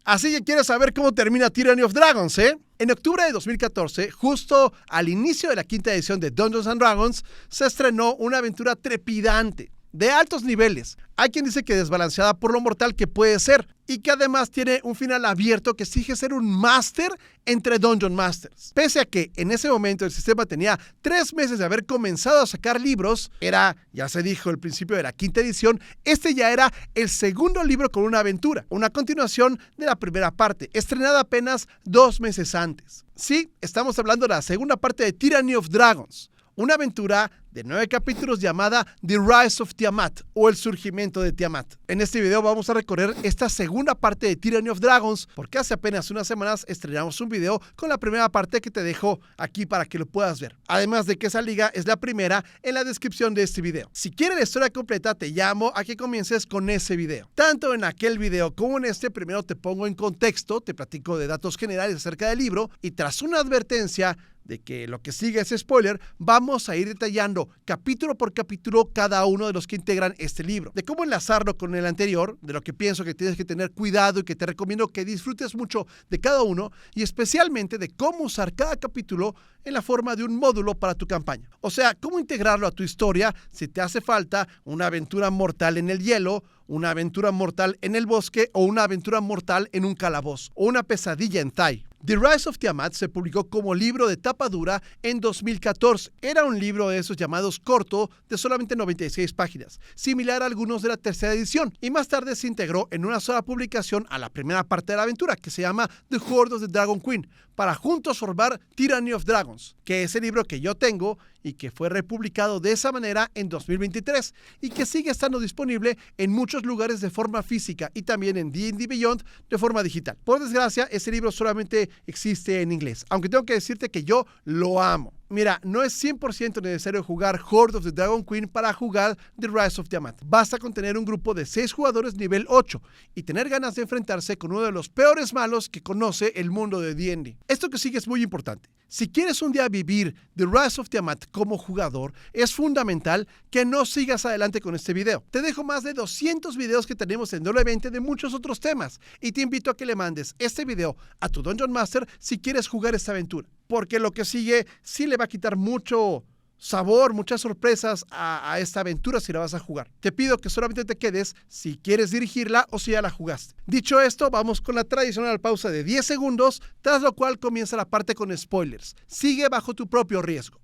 Así que quieres saber cómo termina Tyranny of Dragons, ¿eh? En octubre de 2014, justo al inicio de la quinta edición de Dungeons & Dragons, se estrenó una aventura trepidante, de altos niveles. Hay quien dice que desbalanceada por lo mortal que puede ser, y que además tiene un final abierto que exige ser un máster entre Dungeon Masters. Pese a que en ese momento el sistema tenía 3 meses de haber comenzado a sacar libros, ya se dijo, el principio de la quinta edición, este ya era el segundo libro con una aventura, una continuación de la primera parte, estrenada apenas 2 meses antes. Sí, estamos hablando de la segunda parte de Tyranny of Dragons, una aventura de 9 capítulos llamada The Rise of Tiamat, o el surgimiento de Tiamat. En este video vamos a recorrer esta segunda parte de Tyranny of Dragons, porque hace apenas unas semanas estrenamos un video con la primera parte que te dejo aquí para que lo puedas ver. Además de que esa liga es la primera en la descripción de este video. Si quieres la historia completa, te llamo a que comiences con ese video. Tanto en aquel video como en este, primero te pongo en contexto, te platico de datos generales acerca del libro, y tras una advertencia de que lo que sigue es spoiler, vamos a ir detallando capítulo por capítulo cada uno de los que integran este libro, de cómo enlazarlo con el anterior, de lo que pienso que tienes que tener cuidado y que te recomiendo que disfrutes mucho de cada uno, y especialmente de cómo usar cada capítulo en la forma de un módulo para tu campaña. O sea, cómo integrarlo a tu historia si te hace falta una aventura mortal en el hielo, una aventura mortal en el bosque, o una aventura mortal en un calabozo, o una pesadilla en Thai. The Rise of Tiamat se publicó como libro de tapa dura en 2014. Era un libro de esos llamados corto, de solamente 96 páginas, similar a algunos de la tercera edición, y más tarde se integró en una sola publicación a la primera parte de la aventura, que se llama The Hoard of the Dragon Queen, para juntos formar Tyranny of Dragons, que es el libro que yo tengo y que fue republicado de esa manera en 2023 y que sigue estando disponible en muchos lugares de forma física y también en D&D Beyond de forma digital. Por desgracia, ese libro solamente existe en inglés, aunque tengo que decirte que yo lo amo. Mira, no es 100% necesario jugar Hoard of the Dragon Queen para jugar The Rise of Tiamat. Basta con tener un grupo de 6 jugadores nivel 8 y tener ganas de enfrentarse con uno de los peores malos que conoce el mundo de D&D. Esto que sigue es muy importante. Si quieres un día vivir The Rise of Tiamat como jugador, es fundamental que no sigas adelante con este video. Te dejo más de 200 videos que tenemos en W20 de muchos otros temas, y te invito a que le mandes este video a tu Dungeon Master si quieres jugar esta aventura, porque lo que sigue sí le va a quitar mucho sabor, muchas sorpresas a esta aventura si la vas a jugar. Te pido que solamente te quedes si quieres dirigirla o si ya la jugaste. Dicho esto, vamos con la tradicional pausa de 10 segundos, tras lo cual comienza la parte con spoilers. Sigue bajo tu propio riesgo.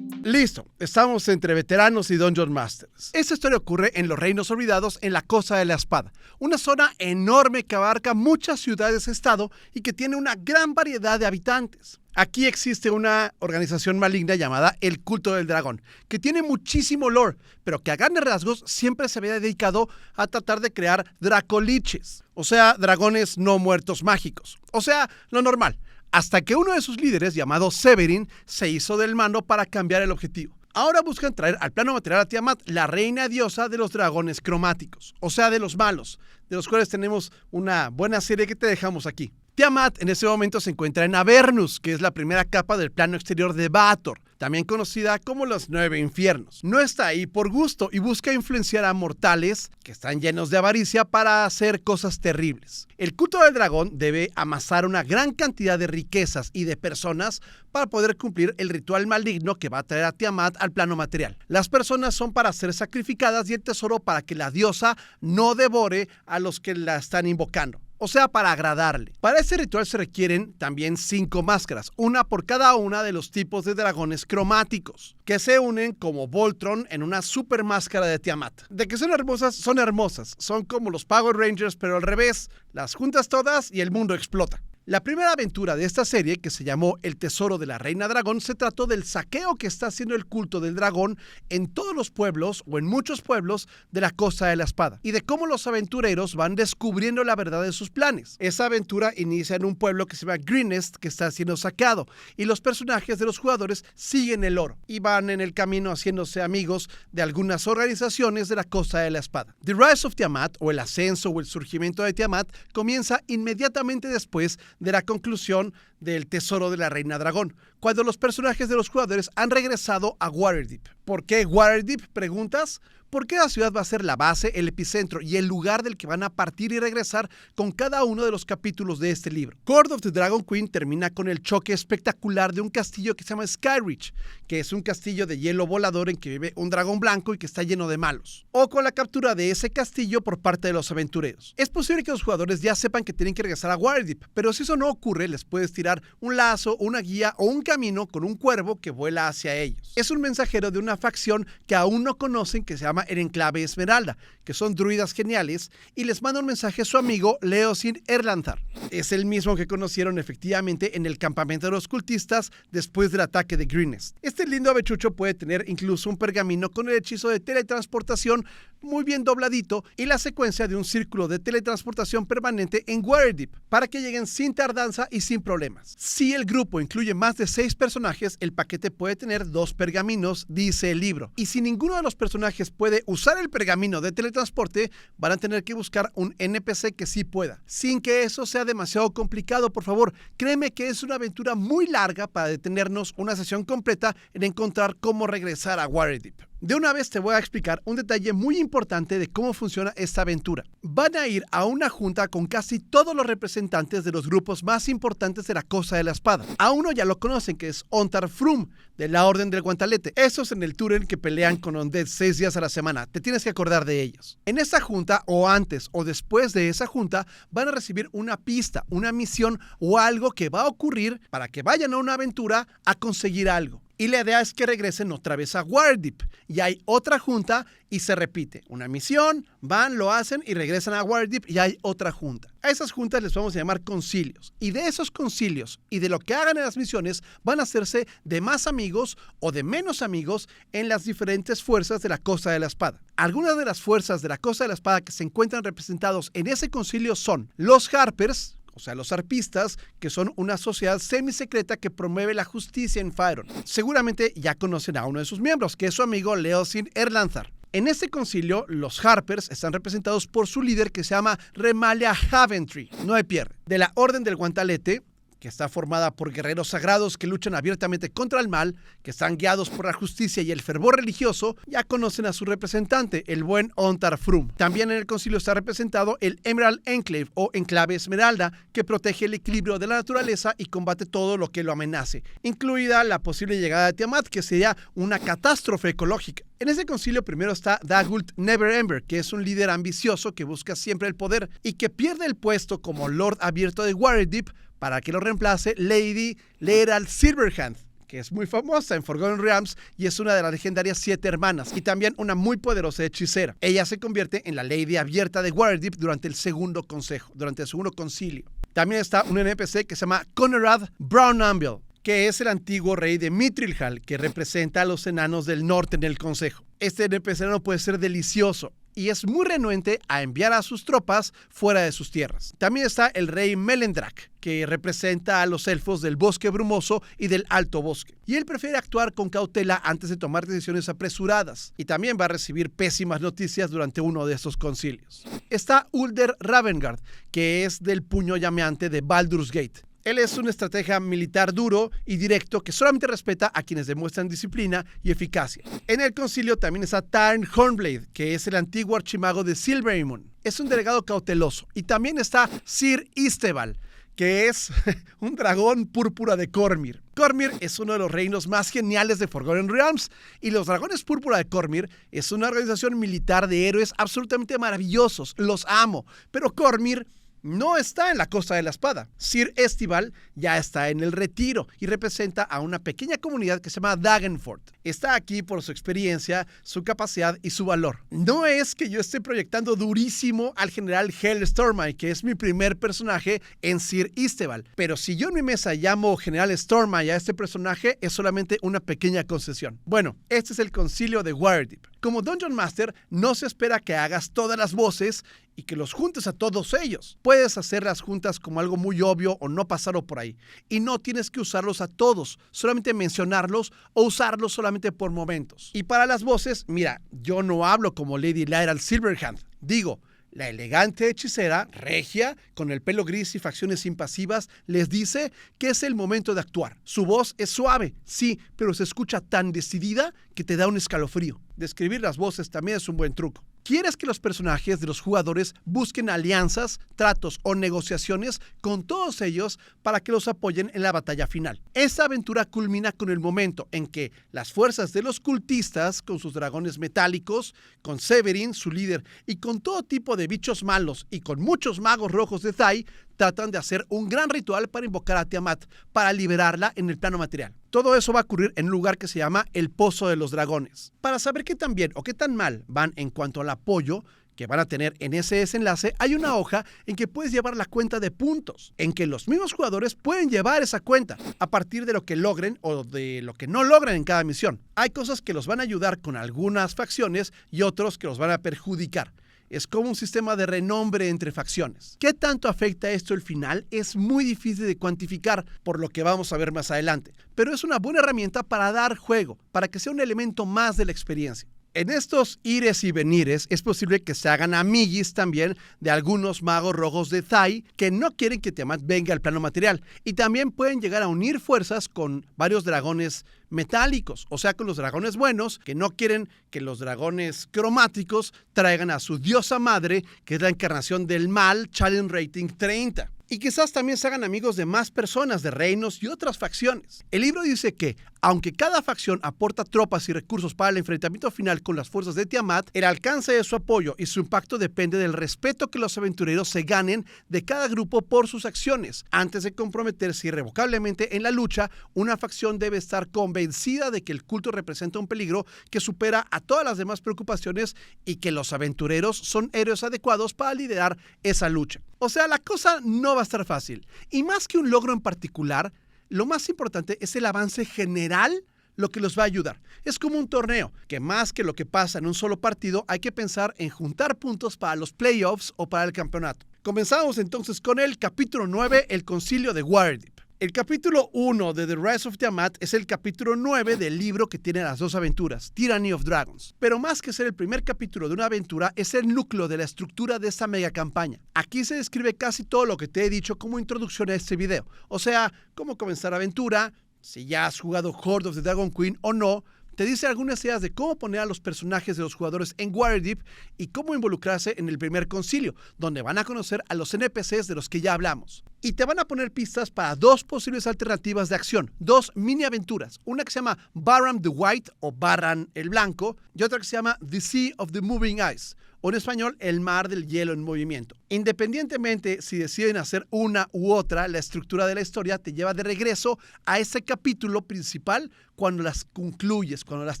Listo, estamos entre veteranos y Dungeon Masters. Esta historia ocurre en los Reinos Olvidados, en la Costa de la Espada, una zona enorme que abarca muchas ciudades-estado y que tiene una gran variedad de habitantes. Aquí existe una organización maligna llamada el Culto del Dragón, que tiene muchísimo lore, pero que a grandes rasgos siempre se había dedicado a tratar de crear dracoliches, o sea, dragones no muertos mágicos, o sea, lo normal. Hasta que uno de sus líderes, llamado Severin, se hizo del mando para cambiar el objetivo. Ahora buscan traer al plano material a Tiamat, la reina diosa de los dragones cromáticos, o sea, de los malos, de los cuales tenemos una buena serie que te dejamos aquí. Tiamat en ese momento se encuentra en Avernus, que es la primera capa del plano exterior de Baator, también conocida como los 9 infiernos. No está ahí por gusto y busca influenciar a mortales que están llenos de avaricia para hacer cosas terribles. El culto del dragón debe amasar una gran cantidad de riquezas y de personas para poder cumplir el ritual maligno que va a traer a Tiamat al plano material. Las personas son para ser sacrificadas y el tesoro para que la diosa no devore a los que la están invocando. O sea, para agradarle. Para este ritual se requieren también 5 máscaras, una por cada una de los tipos de dragones cromáticos, que se unen como Voltron en una super máscara de Tiamat. De que son hermosas, son como los Power Rangers, pero al revés. Las juntas todas y el mundo explota. La primera aventura de esta serie, que se llamó El Tesoro de la Reina Dragón, se trató del saqueo que está haciendo el culto del dragón en todos los pueblos o en muchos pueblos de la Costa de la Espada y de cómo los aventureros van descubriendo la verdad de sus planes. Esa aventura inicia en un pueblo que se llama Greenest, que está siendo saqueado, y los personajes de los jugadores siguen el oro y van en el camino haciéndose amigos de algunas organizaciones de la Costa de la Espada. The Rise of Tiamat, o el ascenso o el surgimiento de Tiamat, comienza inmediatamente después de la conclusión del tesoro de la Reina Dragón, cuando los personajes de los jugadores han regresado a Waterdeep. ¿Por qué Waterdeep? Preguntas. Porque la ciudad va a ser la base, el epicentro y el lugar del que van a partir y regresar con cada uno de los capítulos de este libro. Court of the Dragon Queen termina con el choque espectacular de un castillo que se llama Skyreach, que es un castillo de hielo volador en que vive un dragón blanco y que está lleno de malos. O con la captura de ese castillo por parte de los aventureros. Es posible que los jugadores ya sepan que tienen que regresar a Waterdeep, pero si eso no ocurre, les puedes tirar un lazo, una guía o un camino con un cuervo que vuela hacia ellos. Es un mensajero de una facción que aún no conocen que se llama el Enclave Esmeralda, que son druidas geniales, y les manda un mensaje a su amigo Leosin Erlanthar. Es el mismo que conocieron efectivamente en el campamento de los cultistas después del ataque de Greenest. Este lindo avechucho puede tener incluso un pergamino con el hechizo de teletransportación muy bien dobladito y la secuencia de un círculo de teletransportación permanente en Waterdeep para que lleguen sin tardanza y sin problemas. Si el grupo incluye más de 6 personajes, el paquete puede tener 2 pergaminos, dice el libro. Y si ninguno de los personajes puede usar el pergamino de teletransporte, van a tener que buscar un NPC que sí pueda. Sin que eso sea demasiado complicado, por favor, créeme que es una aventura muy larga para detenernos una sesión completa en encontrar cómo regresar a Waterdeep. De una vez te voy a explicar un detalle muy importante de cómo funciona esta aventura. Van a ir a una junta con casi todos los representantes de los grupos más importantes de la Costa de la Espada. A uno ya lo conocen, que es Ontar Frum, de la Orden del Guantelete. Esos en el Turen que pelean con Undead 6 días a la semana. Te tienes que acordar de ellos. En esta junta, o antes o después de esa junta, van a recibir una pista, una misión o algo que va a ocurrir para que vayan a una aventura a conseguir algo. Y la idea es que regresen otra vez a Waterdeep. Y hay otra junta y se repite. Una misión, van, lo hacen y regresan a Waterdeep y hay otra junta. A esas juntas les vamos a llamar concilios. Y de esos concilios y de lo que hagan en las misiones van a hacerse de más amigos o de menos amigos en las diferentes fuerzas de la Costa de la Espada. Algunas de las fuerzas de la Costa de la Espada que se encuentran representados en ese concilio son los Harpers, o sea, los arpistas, que son una sociedad semisecreta que promueve la justicia en Faerûn. Seguramente ya conocen a uno de sus miembros, que es su amigo Leosin Erlanthar. En este concilio, los Harpers están representados por su líder que se llama Remalia Haventree. No hay pierde. De la Orden del Guantelete, que está formada por guerreros sagrados que luchan abiertamente contra el mal, que están guiados por la justicia y el fervor religioso, ya conocen a su representante, el buen Ontar Frum. También en el concilio está representado el Emerald Enclave o Enclave Esmeralda, que protege el equilibrio de la naturaleza y combate todo lo que lo amenace, incluida la posible llegada de Tiamat, que sería una catástrofe ecológica. En ese concilio primero está Dagult Neverember, que es un líder ambicioso que busca siempre el poder y que pierde el puesto como Lord Abierto de Waterdeep para que lo reemplace Lady Laeral Silverhand, que es muy famosa en Forgotten Realms y es una de las legendarias 7 hermanas y también una muy poderosa hechicera. Ella se convierte en la Lady Abierta de Waterdeep durante el segundo concilio. También está un NPC que se llama Conerad Brownamble, que es el antiguo rey de Mithril, que representa a los enanos del norte en el consejo. Este NPC no puede ser delicioso y es muy renuente a enviar a sus tropas fuera de sus tierras. También está el rey Melendrak, que representa a los elfos del bosque brumoso y del alto bosque. Y él prefiere actuar con cautela antes de tomar decisiones apresuradas. Y también va a recibir pésimas noticias durante uno de estos concilios. Está Ulder Ravengard, que es del puño llameante de Baldur's Gate. Él es un estratega militar duro y directo que solamente respeta a quienes demuestran disciplina y eficacia. En el concilio también está Tarn Hornblade, que es el antiguo archimago de Silverymoon. Es un delegado cauteloso. Y también está Sir Istebal, que es un dragón púrpura de Cormyr. Cormyr es uno de los reinos más geniales de Forgotten Realms y los dragones púrpura de Cormyr es una organización militar de héroes absolutamente maravillosos. Los amo, pero Cormyr no está en la Costa de la Espada. Sir Estival ya está en el retiro y representa a una pequeña comunidad que se llama Dagenfort. Está aquí por su experiencia, su capacidad y su valor. No es que yo esté proyectando durísimo al general Hel Stormeye, que es mi primer personaje en Sir Esteval, pero si yo en mi mesa llamo general Stormeye a este personaje, es solamente una pequeña concesión. Bueno, este es el concilio de Waterdeep. Como Dungeon Master, no se espera que hagas todas las voces y que los juntes a todos ellos. Puedes hacer las juntas como algo muy obvio o no pasarlo por ahí. Y no tienes que usarlos a todos, solamente mencionarlos o usarlos solamente por momentos. Y para las voces, mira, yo no hablo como Lady Laeral Silverhand. Digo, La elegante hechicera, regia, con el pelo gris y facciones impasivas, les dice que es el momento de actuar. Su voz es suave, sí, pero se escucha tan decidida que te da un escalofrío. Describir las voces también es un buen truco. ¿Quieres que los personajes de los jugadores busquen alianzas, tratos o negociaciones con todos ellos para que los apoyen en la batalla final? Esta aventura culmina con el momento en que las fuerzas de los cultistas, con sus dragones metálicos, con Severin, su líder, y con todo tipo de bichos malos y con muchos magos rojos de Thay, tratan de hacer un gran ritual para invocar a Tiamat, para liberarla en el plano material. Todo eso va a ocurrir en un lugar que se llama el Pozo de los Dragones. Para saber qué tan bien o qué tan mal van en cuanto al apoyo que van a tener en ese desenlace, hay una hoja en que puedes llevar la cuenta de puntos, en que los mismos jugadores pueden llevar esa cuenta a partir de lo que logren o de lo que no logren en cada misión. Hay cosas que los van a ayudar con algunas facciones y otros que los van a perjudicar. Es como un sistema de renombre entre facciones. ¿Qué tanto afecta esto el final? Es muy difícil de cuantificar, por lo que vamos a ver más adelante. Pero es una buena herramienta para dar juego, para que sea un elemento más de la experiencia. En estos ires y venires es posible que se hagan amiguis también de algunos magos rojos de Thay que no quieren que Tiamat venga al plano material, y también pueden llegar a unir fuerzas con varios dragones metálicos, o sea, con los dragones buenos que no quieren que los dragones cromáticos traigan a su diosa madre, que es la encarnación del mal, Challenge Rating 30. Y quizás también se hagan amigos de más personas, de reinos y otras facciones. El libro dice que, aunque cada facción aporta tropas y recursos para el enfrentamiento final con las fuerzas de Tiamat, el alcance de su apoyo y su impacto depende del respeto que los aventureros se ganen de cada grupo por sus acciones. Antes de comprometerse irrevocablemente en la lucha, una facción debe estar convencida de que el culto representa un peligro que supera a todas las demás preocupaciones y que los aventureros son héroes adecuados para liderar esa lucha. O sea, la cosa no va a estar fácil. Y más que un logro en particular, lo más importante es el avance general, lo que los va a ayudar. Es como un torneo, que más que lo que pasa en un solo partido, hay que pensar en juntar puntos para los playoffs o para el campeonato. Comenzamos entonces con el capítulo 9, el concilio de Waterdeep. El capítulo 1 de The Rise of Tiamat es el capítulo 9 del libro que tiene las dos aventuras, Tyranny of Dragons. Pero más que ser el primer capítulo de una aventura, es el núcleo de la estructura de esta mega campaña. Aquí se describe casi todo lo que te he dicho como introducción a este video. O sea, cómo comenzar la aventura, si ya has jugado Hoard of the Dragon Queen o no. Te dice algunas ideas de cómo poner a los personajes de los jugadores en Waterdeep y cómo involucrarse en el primer concilio, donde van a conocer a los NPCs de los que ya hablamos. Y te van a poner pistas para dos posibles alternativas de acción, dos mini aventuras, una que se llama Barham the White o Barran el Blanco y otra que se llama The Sea of the Moving Ice, o en español, el mar del hielo en movimiento. Independientemente si deciden hacer una u otra, la estructura de la historia te lleva de regreso a ese capítulo principal cuando las concluyes, cuando las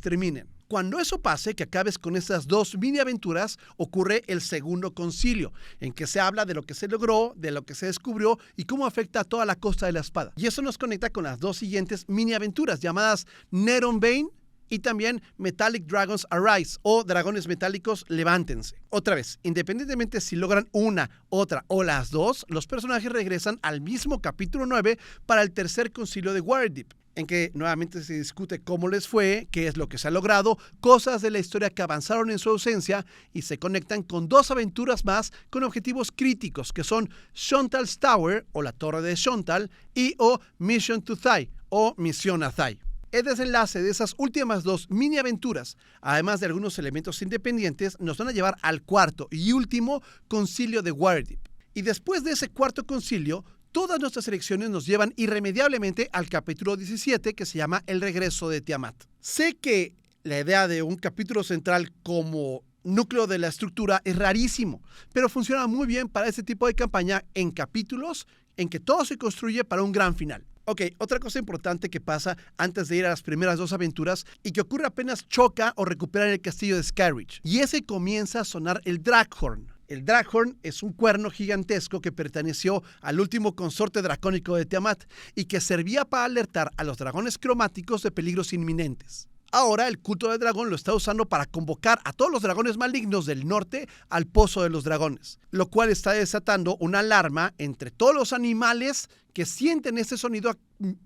terminen. Cuando eso pase, que acabes con estas dos mini aventuras, ocurre el segundo concilio, en que se habla de lo que se logró, de lo que se descubrió y cómo afecta a toda la Costa de la Espada. Y eso nos conecta con las dos siguientes mini aventuras llamadas Neron Bane y también Metallic Dragons Arise, o Dragones Metálicos Levántense. Otra vez, independientemente si logran una, otra o las dos, los personajes regresan al mismo capítulo 9 para el tercer concilio de Waterdeep, en que nuevamente se discute cómo les fue, qué es lo que se ha logrado, cosas de la historia que avanzaron en su ausencia, y se conectan con dos aventuras más con objetivos críticos, que son Shontal's Tower, o la Torre de Shontal, y o Mission to Thay, o Misión a Thay. El desenlace de esas últimas dos mini aventuras, además de algunos elementos independientes, nos van a llevar al cuarto y último concilio de Waterdeep. Y después de ese cuarto concilio, todas nuestras elecciones nos llevan irremediablemente al capítulo 17, que se llama El regreso de Tiamat. Sé que la idea de un capítulo central como núcleo de la estructura es rarísimo, pero funciona muy bien para este tipo de campaña en capítulos en que todo se construye para un gran final. Ok, otra cosa importante que pasa antes de ir a las primeras dos aventuras y que ocurre apenas choca o recuperan el castillo de Skyreach, y ese comienza a sonar el Draghorn. El Draghorn es un cuerno gigantesco que perteneció al último consorte dracónico de Tiamat y que servía para alertar a los dragones cromáticos de peligros inminentes. Ahora el culto del dragón lo está usando para convocar a todos los dragones malignos del norte al Pozo de los Dragones, lo cual está desatando una alarma entre todos los animales que sienten este sonido a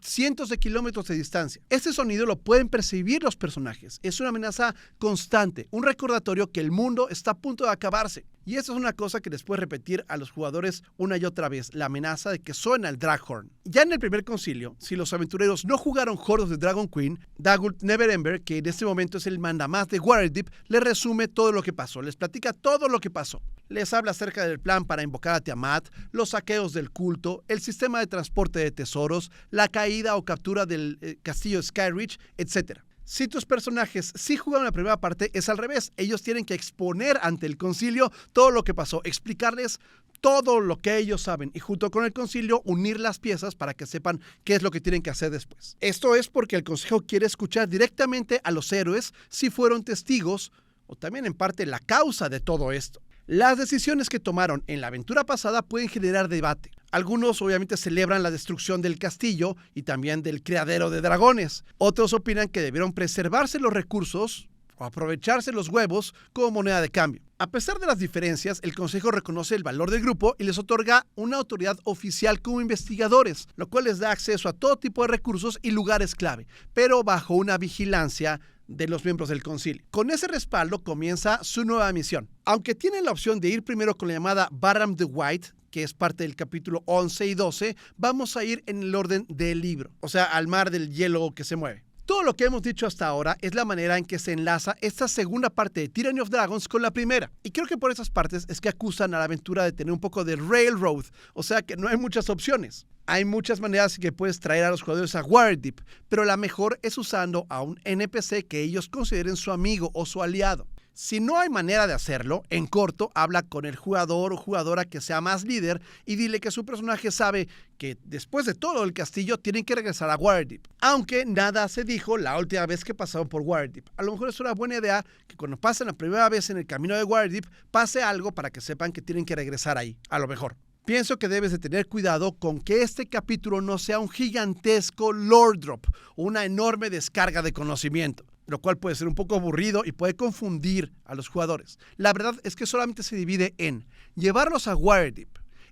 cientos de kilómetros de distancia. Este sonido lo pueden percibir los personajes. Es una amenaza constante, un recordatorio que el mundo está a punto de acabarse. Y eso es una cosa que les puede repetir a los jugadores una y otra vez, la amenaza de que suena el Draghorn. Ya en el primer concilio, si los aventureros no jugaron Hordos de Dragon Queen, Dagult Neverember, que en este momento es el mandamás de Waterdeep, les resume todo lo que pasó, les platica todo lo que pasó. Les habla acerca del plan para invocar a Tiamat, los saqueos del culto, el sistema de transporte de tesoros, la caída o captura del castillo Skyreach, etc. Si tus personajes sí jugaron la primera parte, es al revés. Ellos tienen que exponer ante el concilio todo lo que pasó, explicarles todo lo que ellos saben y junto con el concilio unir las piezas para que sepan qué es lo que tienen que hacer después. Esto es porque el consejo quiere escuchar directamente a los héroes si fueron testigos o también en parte la causa de todo esto. Las decisiones que tomaron en la aventura pasada pueden generar debate. Algunos obviamente celebran la destrucción del castillo y también del criadero de dragones. Otros opinan que debieron preservarse los recursos o aprovecharse los huevos como moneda de cambio. A pesar de las diferencias, el Consejo reconoce el valor del grupo y les otorga una autoridad oficial como investigadores, lo cual les da acceso a todo tipo de recursos y lugares clave, pero bajo una vigilancia de los miembros del concilio. Con ese respaldo comienza su nueva misión. Aunque tienen la opción de ir primero con la llamada Barham the White, que es parte del capítulo 11 y 12, vamos a ir en el orden del libro, o sea, al mar del hielo que se mueve. Todo lo que hemos dicho hasta ahora es la manera en que se enlaza esta segunda parte de Tyranny of Dragons con la primera. Y creo que por esas partes es que acusan a la aventura de tener un poco de railroad, o sea que no hay muchas opciones. Hay muchas maneras en que puedes traer a los jugadores a Waterdeep, pero la mejor es usando a un NPC que ellos consideren su amigo o su aliado. Si no hay manera de hacerlo, en corto, habla con el jugador o jugadora que sea más líder y dile que su personaje sabe que después de todo el castillo tienen que regresar a Waterdeep. Aunque nada se dijo la última vez que pasaron por Waterdeep. A lo mejor es una buena idea que cuando pasen la primera vez en el camino de Waterdeep pase algo para que sepan que tienen que regresar ahí, a lo mejor. Pienso que debes de tener cuidado con que este capítulo no sea un gigantesco lore drop o una enorme descarga de conocimiento, lo cual puede ser un poco aburrido y puede confundir a los jugadores. La verdad es que solamente se divide en llevarlos a Waterdeep,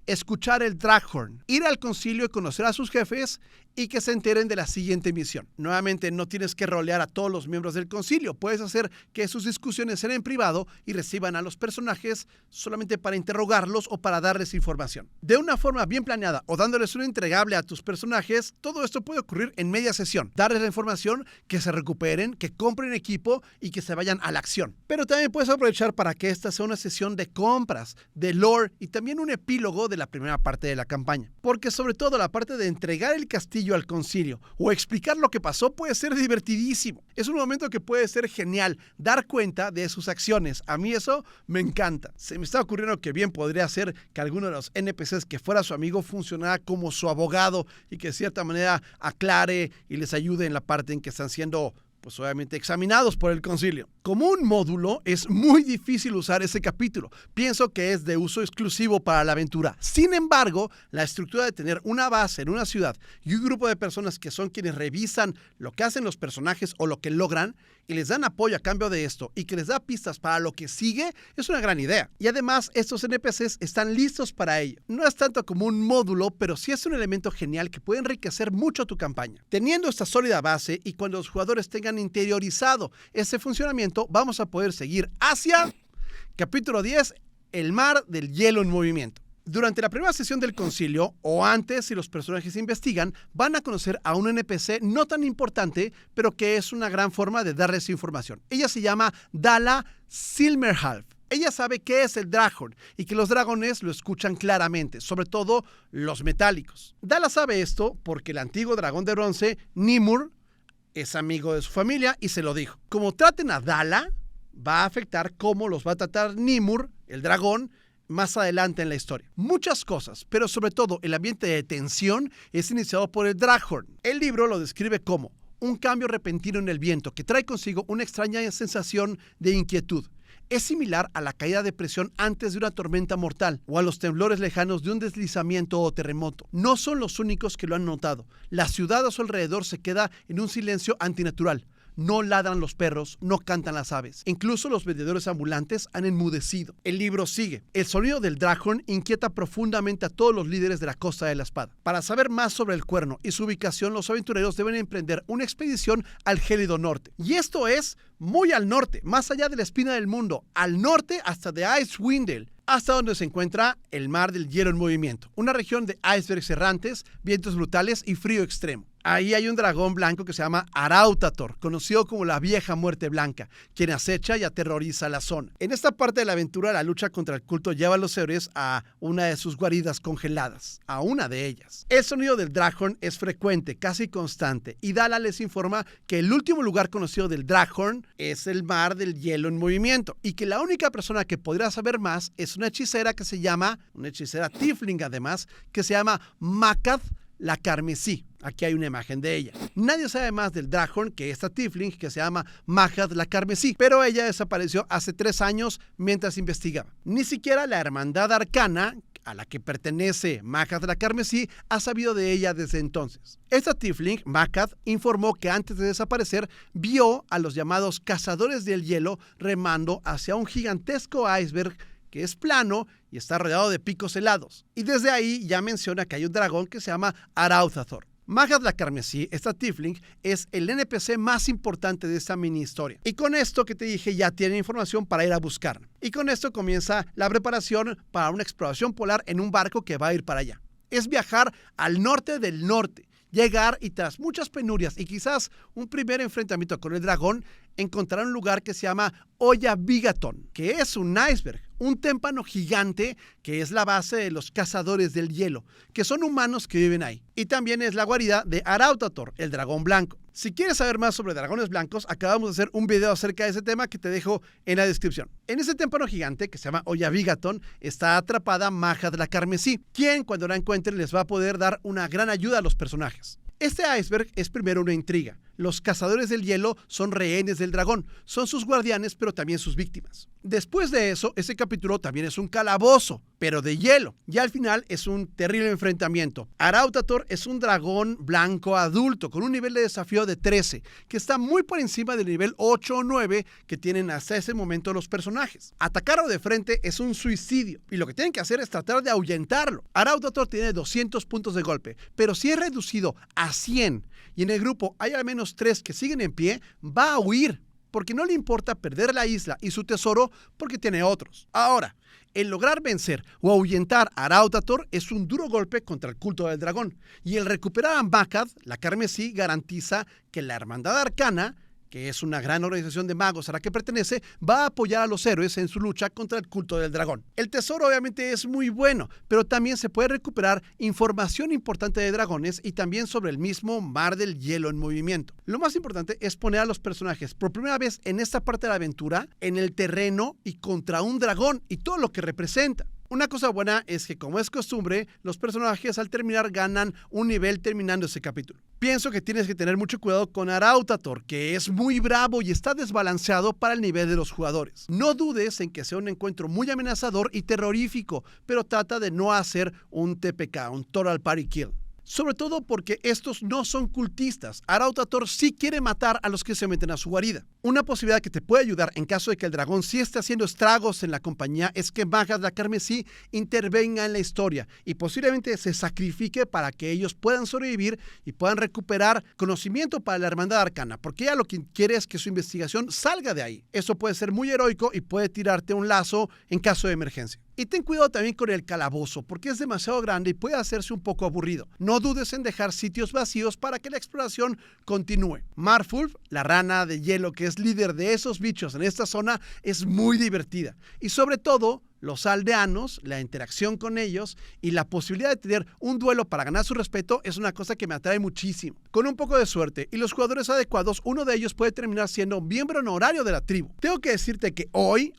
escuchar el Draghorn, ir al concilio y conocer a sus jefes y que se enteren de la siguiente misión. Nuevamente, no tienes que rolear a todos los miembros del concilio. Puedes hacer que sus discusiones sean en privado y reciban a los personajes solamente para interrogarlos o para darles información. De una forma bien planeada o dándoles un entregable a tus personajes, todo esto puede ocurrir en media sesión. Darles la información, que se recuperen, que compren equipo y que se vayan a la acción. Pero también puedes aprovechar para que esta sea una sesión de compras, de lore y también un epílogo de la primera parte de la campaña. Porque sobre todo la parte de entregar el castillo al concilio o explicar lo que pasó puede ser divertidísimo. Es un momento que puede ser genial, dar cuenta de sus acciones. A mí eso me encanta. Se me está ocurriendo que bien podría ser que alguno de los NPCs que fuera su amigo funcionara como su abogado y que de cierta manera aclare y les ayude en la parte en que están siendo pues obviamente examinados por el concilio. Como un módulo, es muy difícil usar ese capítulo. Pienso que es de uso exclusivo para la aventura. Sin embargo, la estructura de tener una base en una ciudad y un grupo de personas que son quienes revisan lo que hacen los personajes o lo que logran y les dan apoyo a cambio de esto y que les da pistas para lo que sigue, es una gran idea. Y además, estos NPCs están listos para ello. No es tanto como un módulo, pero sí es un elemento genial que puede enriquecer mucho tu campaña. Teniendo esta sólida base y cuando los jugadores tengan interiorizado ese funcionamiento, vamos a poder seguir hacia capítulo 10, el mar del hielo en movimiento. Durante la primera sesión del concilio, o antes si los personajes investigan, van a conocer a un NPC no tan importante, pero que es una gran forma de darles información. Ella se llama Dala Silmerhalf. Ella sabe qué es el Draghorn y que los dragones lo escuchan claramente, sobre todo los metálicos. Dala sabe esto porque el antiguo dragón de bronce, Nimur, es amigo de su familia y se lo dijo. Como traten a Dala, va a afectar cómo los va a tratar Nimur, el dragón, más adelante en la historia. Muchas cosas, pero sobre todo el ambiente de tensión es iniciado por el Draghorn. El libro lo describe como un cambio repentino en el viento que trae consigo una extraña sensación de inquietud. Es similar a la caída de presión antes de una tormenta mortal o a los temblores lejanos de un deslizamiento o terremoto. No son los únicos que lo han notado. La ciudad a su alrededor se queda en un silencio antinatural. no ladran los perros, no cantan las aves. Incluso los vendedores ambulantes han enmudecido. El libro sigue. El sonido del Draghorn inquieta profundamente a todos los líderes de la Costa de la Espada. Para saber más sobre el cuerno y su ubicación, los aventureros deben emprender una expedición al gélido norte. Y esto es muy al norte, más allá de la espina del mundo, al norte hasta de Icewind Dale, hasta donde se encuentra el mar del hielo en movimiento, una región de icebergs errantes, vientos brutales y frío extremo. Ahí hay un dragón blanco que se llama Arautator, conocido como la vieja muerte blanca, quien acecha y aterroriza la zona. En esta parte de la aventura, la lucha contra el culto lleva a los héroes a una de sus guaridas congeladas, a una de ellas. El sonido del Draghorn es frecuente, casi constante, y Dala les informa que el último lugar conocido del Draghorn es el mar del hielo en movimiento, y que la única persona que podría saber más es una hechicera tiefling además, que se llama Mak'ghath la Carmesí. Aquí hay una imagen de ella. Nadie sabe más del Draghorn que esta tiefling que se llama Mak'ghath la Carmesí, pero ella desapareció hace 3 años mientras investigaba. Ni siquiera la Hermandad Arcana, a la que pertenece Mak'ghath la Carmesí, ha sabido de ella desde entonces. Esta tiefling, Mak'ghath, informó que antes de desaparecer vio a los llamados cazadores del hielo remando hacia un gigantesco iceberg que es plano y está rodeado de picos helados. Y desde ahí ya menciona que hay un dragón que se llama Arautator. Mak'ghath la Carmesí, esta tiefling, es el NPC más importante de esta mini historia. Y con esto que te dije ya tienen información para ir a buscar. Y con esto comienza la preparación para una exploración polar en un barco que va a ir para allá. Es viajar al norte del norte, llegar y tras muchas penurias y quizás un primer enfrentamiento con el dragón, encontrar un lugar que se llama Olla Bigaton, que es un iceberg, un témpano gigante que es la base de los cazadores del hielo, que son humanos que viven ahí. Y también es la guarida de Arautator, el dragón blanco. Si quieres saber más sobre dragones blancos, acabamos de hacer un video acerca de ese tema que te dejo en la descripción. En ese témpano gigante, que se llama Olla Bigaton, está atrapada Mak'ghath la Carmesí, quien cuando la encuentren les va a poder dar una gran ayuda a los personajes. Este iceberg es primero una intriga. Los cazadores del hielo son rehenes del dragón, son sus guardianes pero también sus víctimas. Después de eso, ese capítulo también es un calabozo, pero de hielo. Y al final es un terrible enfrentamiento. Arautator es un dragón blanco adulto con un nivel de desafío de 13, que está muy por encima del nivel 8 o 9 que tienen hasta ese momento los personajes. Atacarlo de frente es un suicidio y lo que tienen que hacer es tratar de ahuyentarlo. Arautator tiene 200 puntos de golpe, pero si es reducido a 100 y en el grupo hay al menos 3 que siguen en pie, va a huir, porque no le importa perder la isla y su tesoro porque tiene otros. Ahora, el lograr vencer o ahuyentar a Arautator es un duro golpe contra el culto del dragón, y el recuperar a Mak'ghath la Carmesí garantiza que la Hermandad Arcana, que es una gran organización de magos a la que pertenece, va a apoyar a los héroes en su lucha contra el culto del dragón. El tesoro obviamente es muy bueno, pero también se puede recuperar información importante de dragones y también sobre el mismo mar del hielo en movimiento. Lo más importante es poner a los personajes por primera vez en esta parte de la aventura en el terreno y contra un dragón y todo lo que representa. Una cosa buena es que, como es costumbre, los personajes al terminar ganan un nivel terminando ese capítulo. Pienso que tienes que tener mucho cuidado con Arautator, que es muy bravo y está desbalanceado para el nivel de los jugadores. No dudes en que sea un encuentro muy amenazador y terrorífico, pero trata de no hacer un TPK, un Total Party Kill. Sobre todo porque estos no son cultistas. Arautator sí quiere matar a los que se meten a su guarida. Una posibilidad que te puede ayudar en caso de que el dragón sí esté haciendo estragos en la compañía es que Mak'ghath la Carmesí intervenga en la historia y posiblemente se sacrifique para que ellos puedan sobrevivir y puedan recuperar conocimiento para la Hermandad Arcana, porque ella lo que quiere es que su investigación salga de ahí. Eso puede ser muy heroico y puede tirarte un lazo en caso de emergencia. Y ten cuidado también con el calabozo, porque es demasiado grande y puede hacerse un poco aburrido. No dudes en dejar sitios vacíos para que la exploración continúe. Marfulf, la rana de hielo que es líder de esos bichos en esta zona, es muy divertida. Y sobre todo, los aldeanos, la interacción con ellos y la posibilidad de tener un duelo para ganar su respeto es una cosa que me atrae muchísimo. Con un poco de suerte y los jugadores adecuados, uno de ellos puede terminar siendo miembro honorario de la tribu. Tengo que decirte que hoy,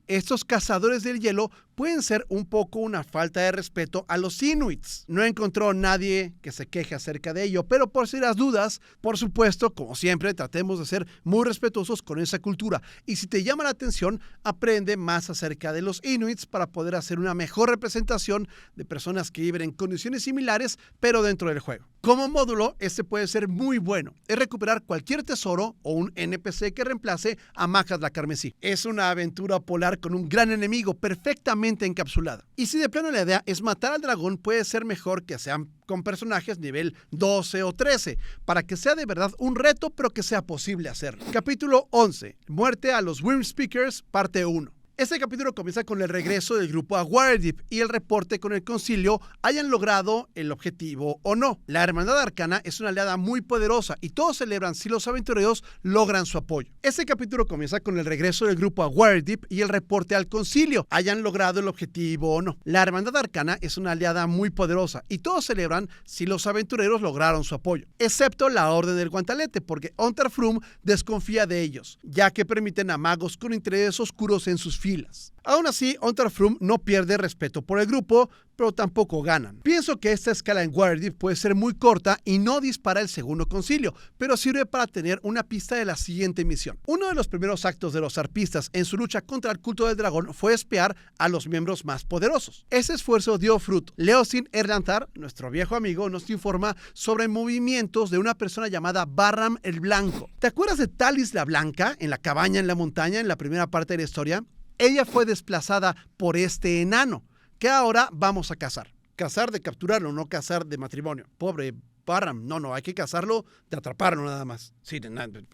estos cazadores del hielo pueden ser un poco una falta de respeto a los inuits. No encontró nadie que se queje acerca de ello, pero por si las dudas, por supuesto, como siempre, tratemos de ser muy respetuosos con esa cultura. Y si te llama la atención, aprende más acerca de los inuits para poder hacer una mejor representación de personas que viven en condiciones similares, pero dentro del juego. Como módulo, este puede ser muy bueno. Es recuperar cualquier tesoro o un NPC que reemplace a Majas la Carmesí. Es una aventura polar con un gran enemigo perfectamente encapsulada. Y si de plano la idea es matar al dragón, puede ser mejor que sean con personajes nivel 12 o 13, para que sea de verdad un reto, pero que sea posible hacerlo. Capítulo 11. Muerte a los Wyrmspeakers, parte 1. Este capítulo comienza con el regreso del grupo a Waterdeep y el reporte con el concilio hayan logrado el objetivo o no. La Hermandad Arcana es una aliada muy poderosa y todos celebran si los aventureros logran su apoyo. Este capítulo comienza con el regreso del grupo a Waterdeep y el reporte al concilio hayan logrado el objetivo o no. La Hermandad Arcana es una aliada muy poderosa y todos celebran si los aventureros lograron su apoyo, excepto la Orden del Guantelete, porque Unterfrum desconfía de ellos, ya que permiten a magos con intereses oscuros en sus filas. Aún así, Unterfrum no pierde respeto por el grupo, pero tampoco ganan. Pienso que esta escala en Waterdeep puede ser muy corta y no dispara el segundo concilio, pero sirve para tener una pista de la siguiente misión. Uno de los primeros actos de los arpistas en su lucha contra el culto del dragón fue espiar a los miembros más poderosos. Ese esfuerzo dio fruto. Leosin Erlantar, nuestro viejo amigo, nos informa sobre movimientos de una persona llamada Barram el Blanco. ¿Te acuerdas de Talis la Blanca en la cabaña en la montaña en la primera parte de la historia? Ella fue desplazada por este enano, que ahora vamos a cazar. Cazar de capturarlo, no cazar de matrimonio. Pobre Barram, no, hay que cazarlo de atraparlo nada más. Sí,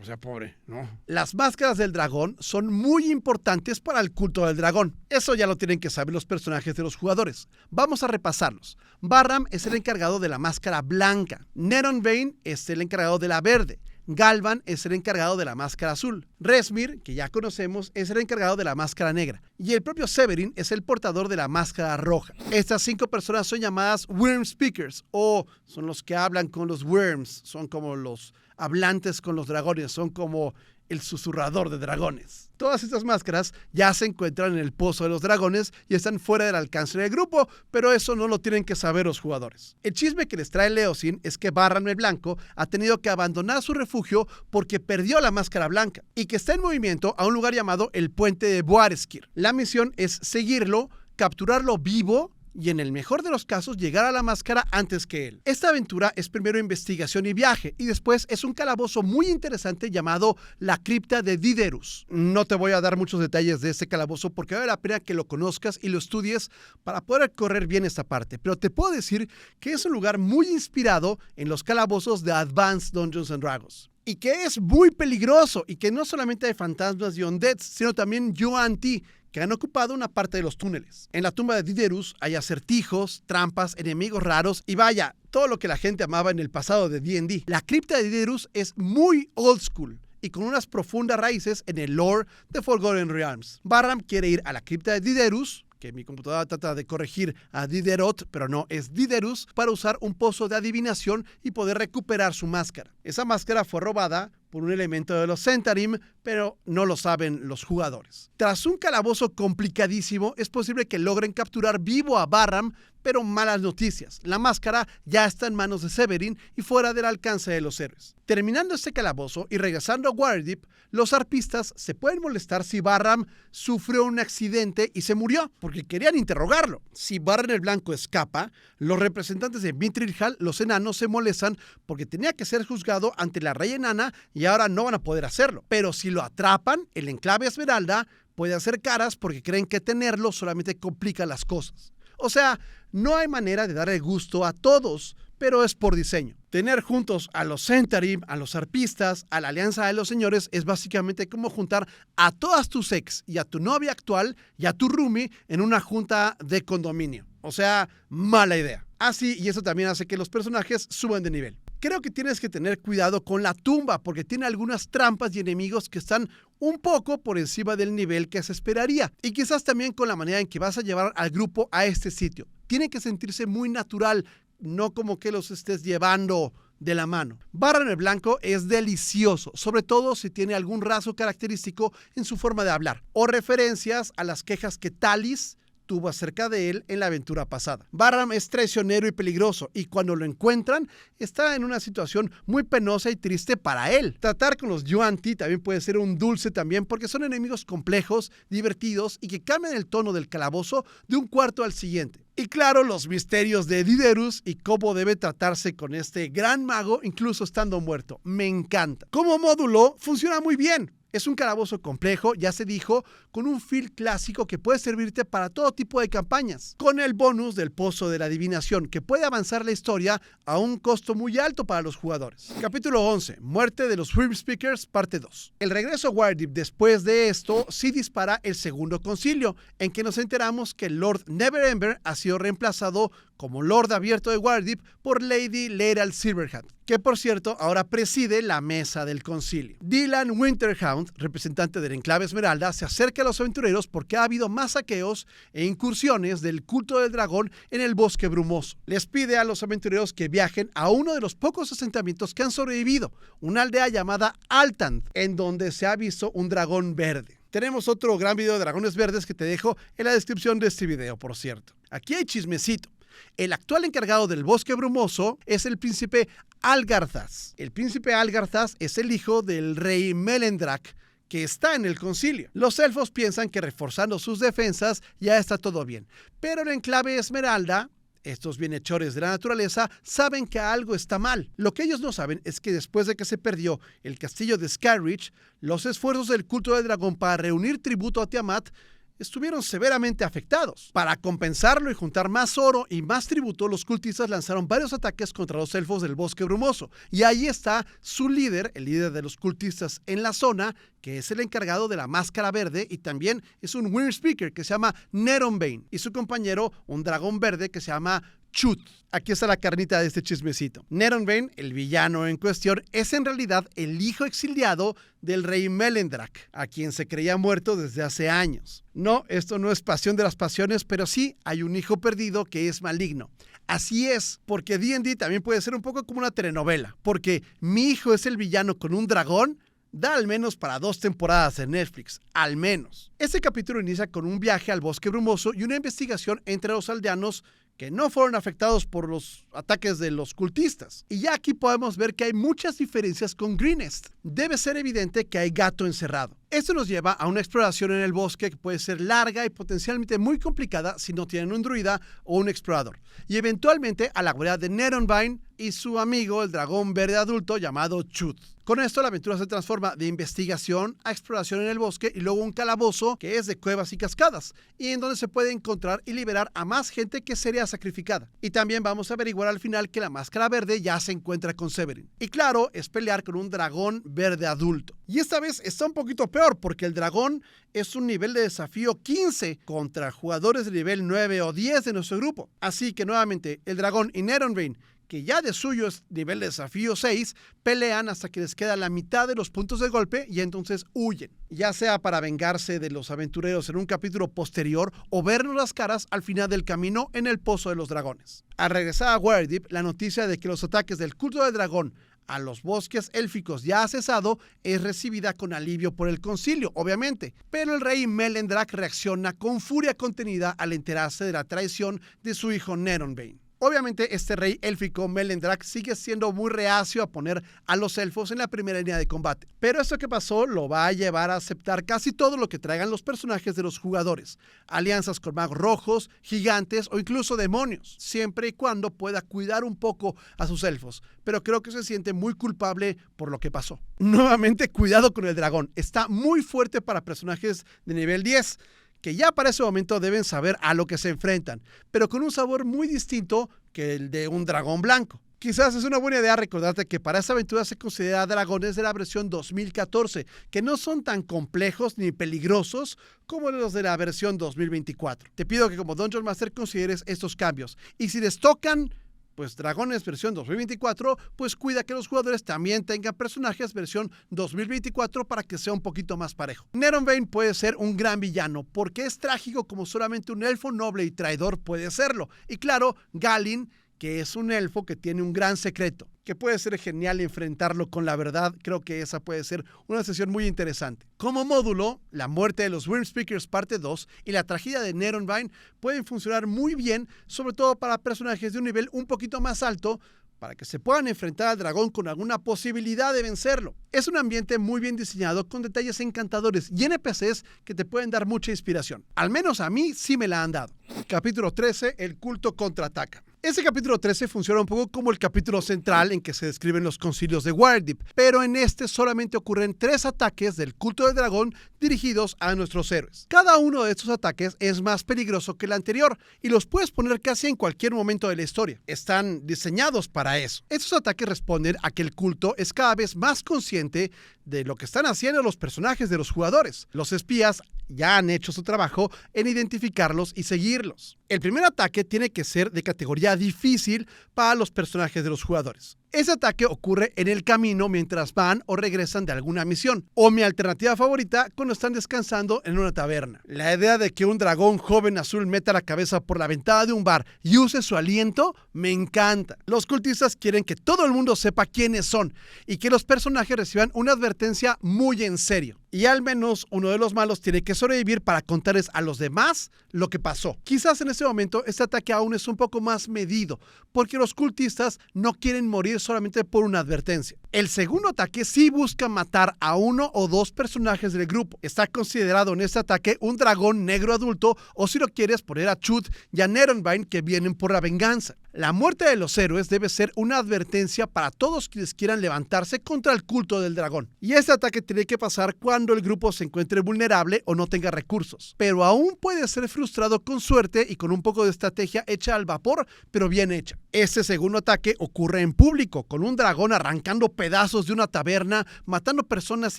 o sea, pobre, no. Las máscaras del dragón son muy importantes para el culto del dragón. Eso ya lo tienen que saber los personajes de los jugadores. Vamos a repasarlos. Barram es el encargado de la máscara blanca. Neron Bane es el encargado de la verde. Galvan es el encargado de la máscara azul. Resmir, que ya conocemos, es el encargado de la máscara negra. Y el propio Severin es el portador de la máscara roja. Estas 5 personas son llamadas Wyrmspeakers, o son los que hablan con los Wyrms. Son como los hablantes con los dragones, son como el susurrador de dragones. Todas estas máscaras ya se encuentran en el Pozo de los Dragones y están fuera del alcance del grupo, pero eso no lo tienen que saber los jugadores. El chisme que les trae Leosin es que Barram el Blanco ha tenido que abandonar su refugio porque perdió la máscara blanca y que está en movimiento a un lugar llamado el Puente de Boareskir. La misión es seguirlo, capturarlo vivo y en el mejor de los casos llegar a la máscara antes que él. Esta aventura es primero investigación y viaje y después es un calabozo muy interesante llamado la Cripta de Diderus. No te voy a dar muchos detalles de este calabozo porque vale la pena que lo conozcas y lo estudies para poder correr bien esta parte, pero te puedo decir que es un lugar muy inspirado en los calabozos de Advanced Dungeons and Dragons. Y que es muy peligroso y que no solamente hay fantasmas y undeads, sino también Yuan-ti, que han ocupado una parte de los túneles. En la tumba de Diderus hay acertijos, trampas, enemigos raros y vaya, todo lo que la gente amaba en el pasado de D&D. La cripta de Diderus es muy old school y con unas profundas raíces en el lore de Forgotten Realms. Barram quiere ir a la cripta de Diderus, que mi computadora trata de corregir a Diderot, pero no, es Diderus, para usar un pozo de adivinación y poder recuperar su máscara. Esa máscara fue robada por un elemento de los Zhentarim, pero no lo saben los jugadores. Tras un calabozo complicadísimo, es posible que logren capturar vivo a Barram, pero malas noticias. La máscara ya está en manos de Severin y fuera del alcance de los héroes. Terminando este calabozo y regresando a Waterdeep, los arpistas se pueden molestar si Barram sufrió un accidente y se murió, porque querían interrogarlo. Si Barram el Blanco escapa, los representantes de Mithril Hall, los enanos, se molestan porque tenía que ser juzgado ante la rey enana y ahora no van a poder hacerlo. Pero si lo atrapan, el enclave Esmeralda puede hacer caras porque creen que tenerlo solamente complica las cosas. O sea, no hay manera de darle gusto a todos, pero es por diseño. Tener juntos a los Zhentarim, a los arpistas, a la Alianza de los Señores es básicamente como juntar a todas tus ex y a tu novia actual y a tu roomie en una junta de condominio. O sea, mala idea. Así, y eso también hace que los personajes suban de nivel. Creo que tienes que tener cuidado con la tumba porque tiene algunas trampas y enemigos que están un poco por encima del nivel que se esperaría. Y quizás también con la manera en que vas a llevar al grupo a este sitio. Tiene que sentirse muy natural, no como que los estés llevando de la mano. Barram el Blanco es delicioso, sobre todo si tiene algún rasgo característico en su forma de hablar o referencias a las quejas que Talis tuvo acerca de él en la aventura pasada. Barram es traicionero y peligroso y cuando lo encuentran está en una situación muy penosa y triste para él. Tratar con los Yuan-ti también puede ser un dulce también porque son enemigos complejos, divertidos y que cambian el tono del calabozo de un cuarto al siguiente. Y claro, los misterios de Diderus y cómo debe tratarse con este gran mago incluso estando muerto. Me encanta. Como módulo funciona muy bien. Es un calabozo complejo, ya se dijo, con un feel clásico que puede servirte para todo tipo de campañas, con el bonus del Pozo de la Adivinación, que puede avanzar la historia a un costo muy alto para los jugadores. Capítulo 11. Muerte de los Whim Speakers, parte 2. El regreso a Waterdeep después de esto sí dispara el segundo concilio, en que nos enteramos que el Lord Neverember ha sido reemplazado como Lord Abierto de Waterdeep por Lady Laeral Silverhand, que por cierto ahora preside la mesa del concilio. Dylan Winterhound, representante del Enclave Esmeralda, se acerca a los aventureros porque ha habido más saqueos e incursiones del culto del dragón en el Bosque Brumoso. Les pide a los aventureros que viajen a uno de los pocos asentamientos que han sobrevivido, una aldea llamada Altanth, en donde se ha visto un dragón verde. Tenemos otro gran video de dragones verdes que te dejo en la descripción de este video, por cierto. Aquí hay chismecito. El actual encargado del Bosque Brumoso es el príncipe Algarthas. El príncipe Algarthas es el hijo del rey Melendrak, que está en el concilio. Los elfos piensan que reforzando sus defensas ya está todo bien, pero el Enclave Esmeralda, estos bienhechores de la naturaleza, saben que algo está mal. Lo que ellos no saben es que después de que se perdió el castillo de Skyreach, los esfuerzos del culto del dragón para reunir tributo a Tiamat estuvieron severamente afectados. Para compensarlo y juntar más oro y más tributo, los cultistas lanzaron varios ataques contra los elfos del Bosque Brumoso. Y ahí está su líder, el líder de los cultistas en la zona, que es el encargado de la Máscara Verde y también es un Whim Speaker que se llama Neronbane, y su compañero, un dragón verde que se llama Chut. Aquí está la carnita de este chismecito. Neronbane, el villano en cuestión, es en realidad el hijo exiliado del rey Melendrak, a quien se creía muerto desde hace años. No, esto no es Pasión de las Pasiones, pero sí hay un hijo perdido que es maligno. Así es, porque D&D también puede ser un poco como una telenovela, porque mi hijo es el villano con un dragón, da al menos para 2 temporadas en Netflix, al menos. Este capítulo inicia con un viaje al Bosque Brumoso y una investigación entre los aldeanos que no fueron afectados por los ataques de los cultistas. Y ya aquí podemos ver que hay muchas diferencias con Greenest. Debe ser evidente que hay gato encerrado. Esto nos lleva a una exploración en el bosque que puede ser larga y potencialmente muy complicada si no tienen un druida o un explorador. Y eventualmente a la guarida de Neronbane y su amigo, el dragón verde adulto llamado Chut. Con esto la aventura se transforma de investigación a exploración en el bosque y luego un calabozo que es de cuevas y cascadas, y en donde se puede encontrar y liberar a más gente que sería sacrificada. Y también vamos a averiguar al final que la Máscara Verde ya se encuentra con Severin. Y claro, es pelear con un dragón verde adulto. Y esta vez está un poquito peor porque el dragón es un nivel de desafío 15 contra jugadores de nivel 9 o 10 de nuestro grupo. Así que nuevamente el dragón y Neronbane, que ya de suyo es nivel de desafío 6, pelean hasta que les queda la mitad de los puntos de golpe y entonces huyen. Ya sea para vengarse de los aventureros en un capítulo posterior o vernos las caras al final del camino en el Pozo de los Dragones. Al regresar a Waterdeep, la noticia de que los ataques del culto del dragón a los bosques élficos ya ha cesado es recibida con alivio por el concilio, obviamente. Pero el rey Melendrak reacciona con furia contenida al enterarse de la traición de su hijo Neronbane. Obviamente este rey élfico Melendrak sigue siendo muy reacio a poner a los elfos en la primera línea de combate. Pero esto que pasó lo va a llevar a aceptar casi todo lo que traigan los personajes de los jugadores. Alianzas con magos rojos, gigantes o incluso demonios, siempre y cuando pueda cuidar un poco a sus elfos. Pero creo que se siente muy culpable por lo que pasó. Nuevamente, cuidado con el dragón. Está muy fuerte para personajes de nivel 10. Que ya para ese momento deben saber a lo que se enfrentan, pero con un sabor muy distinto que el de un dragón blanco. Quizás es una buena idea recordarte que para esta aventura se considera dragones de la versión 2014, que no son tan complejos ni peligrosos como los de la versión 2024. Te pido que como Dungeon Master consideres estos cambios, y si les tocan pues dragones versión 2024, pues cuida que los jugadores también tengan personajes versión 2024 para que sea un poquito más parejo. Neronbane puede ser un gran villano porque es trágico como solamente un elfo noble y traidor puede serlo. Y claro, Galinn, que es un elfo que tiene un gran secreto, que puede ser genial enfrentarlo con la verdad. Creo que esa puede ser una sesión muy interesante. Como módulo, la muerte de los Whim Speakers parte 2 y la tragedia de Neronbane pueden funcionar muy bien, sobre todo para personajes de un nivel un poquito más alto, para que se puedan enfrentar al dragón con alguna posibilidad de vencerlo. Es un ambiente muy bien diseñado con detalles encantadores y NPCs que te pueden dar mucha inspiración. Al menos a mí sí me la han dado. Capítulo 13, el culto contraataca. Ese capítulo 13 funciona un poco como el capítulo central en que se describen los concilios de Waterdeep, pero en este solamente ocurren 3 ataques del culto del dragón dirigidos a nuestros héroes. Cada uno de estos ataques es más peligroso que el anterior y los puedes poner casi en cualquier momento de la historia. Están diseñados para eso. Estos ataques responden a que el culto es cada vez más consciente de lo que están haciendo los personajes de los jugadores. Los espías ya han hecho su trabajo en identificarlos y seguirlos. El primer ataque tiene que ser de categoría difícil para los personajes de los jugadores. Ese ataque ocurre en el camino mientras van o regresan de alguna misión, o mi alternativa favorita cuando están descansando en una taberna. La idea de que un dragón joven azul meta la cabeza por la ventana de un bar y use su aliento me encanta. Los cultistas quieren que todo el mundo sepa quiénes son y que los personajes reciban una advertencia muy en serio. Y al menos uno de los malos tiene que sobrevivir para contarles a los demás lo que pasó. Quizás en este momento este ataque aún es un poco más medido, porque los cultistas no quieren morir solamente por una advertencia. El segundo ataque sí busca matar a 1 o 2 personajes del grupo. Está considerado en este ataque un dragón negro adulto, o si lo quieres poner a Chud y a Neronvine, que vienen por la venganza. La muerte de los héroes debe ser una advertencia para todos quienes quieran levantarse contra el culto del dragón. Y este ataque tiene que pasar cuando el grupo se encuentre vulnerable o no tenga recursos. Pero aún puede ser frustrado con suerte y con un poco de estrategia hecha al vapor, pero bien hecha. Este segundo ataque ocurre en público, con un dragón arrancando pedazos de una taberna, matando personas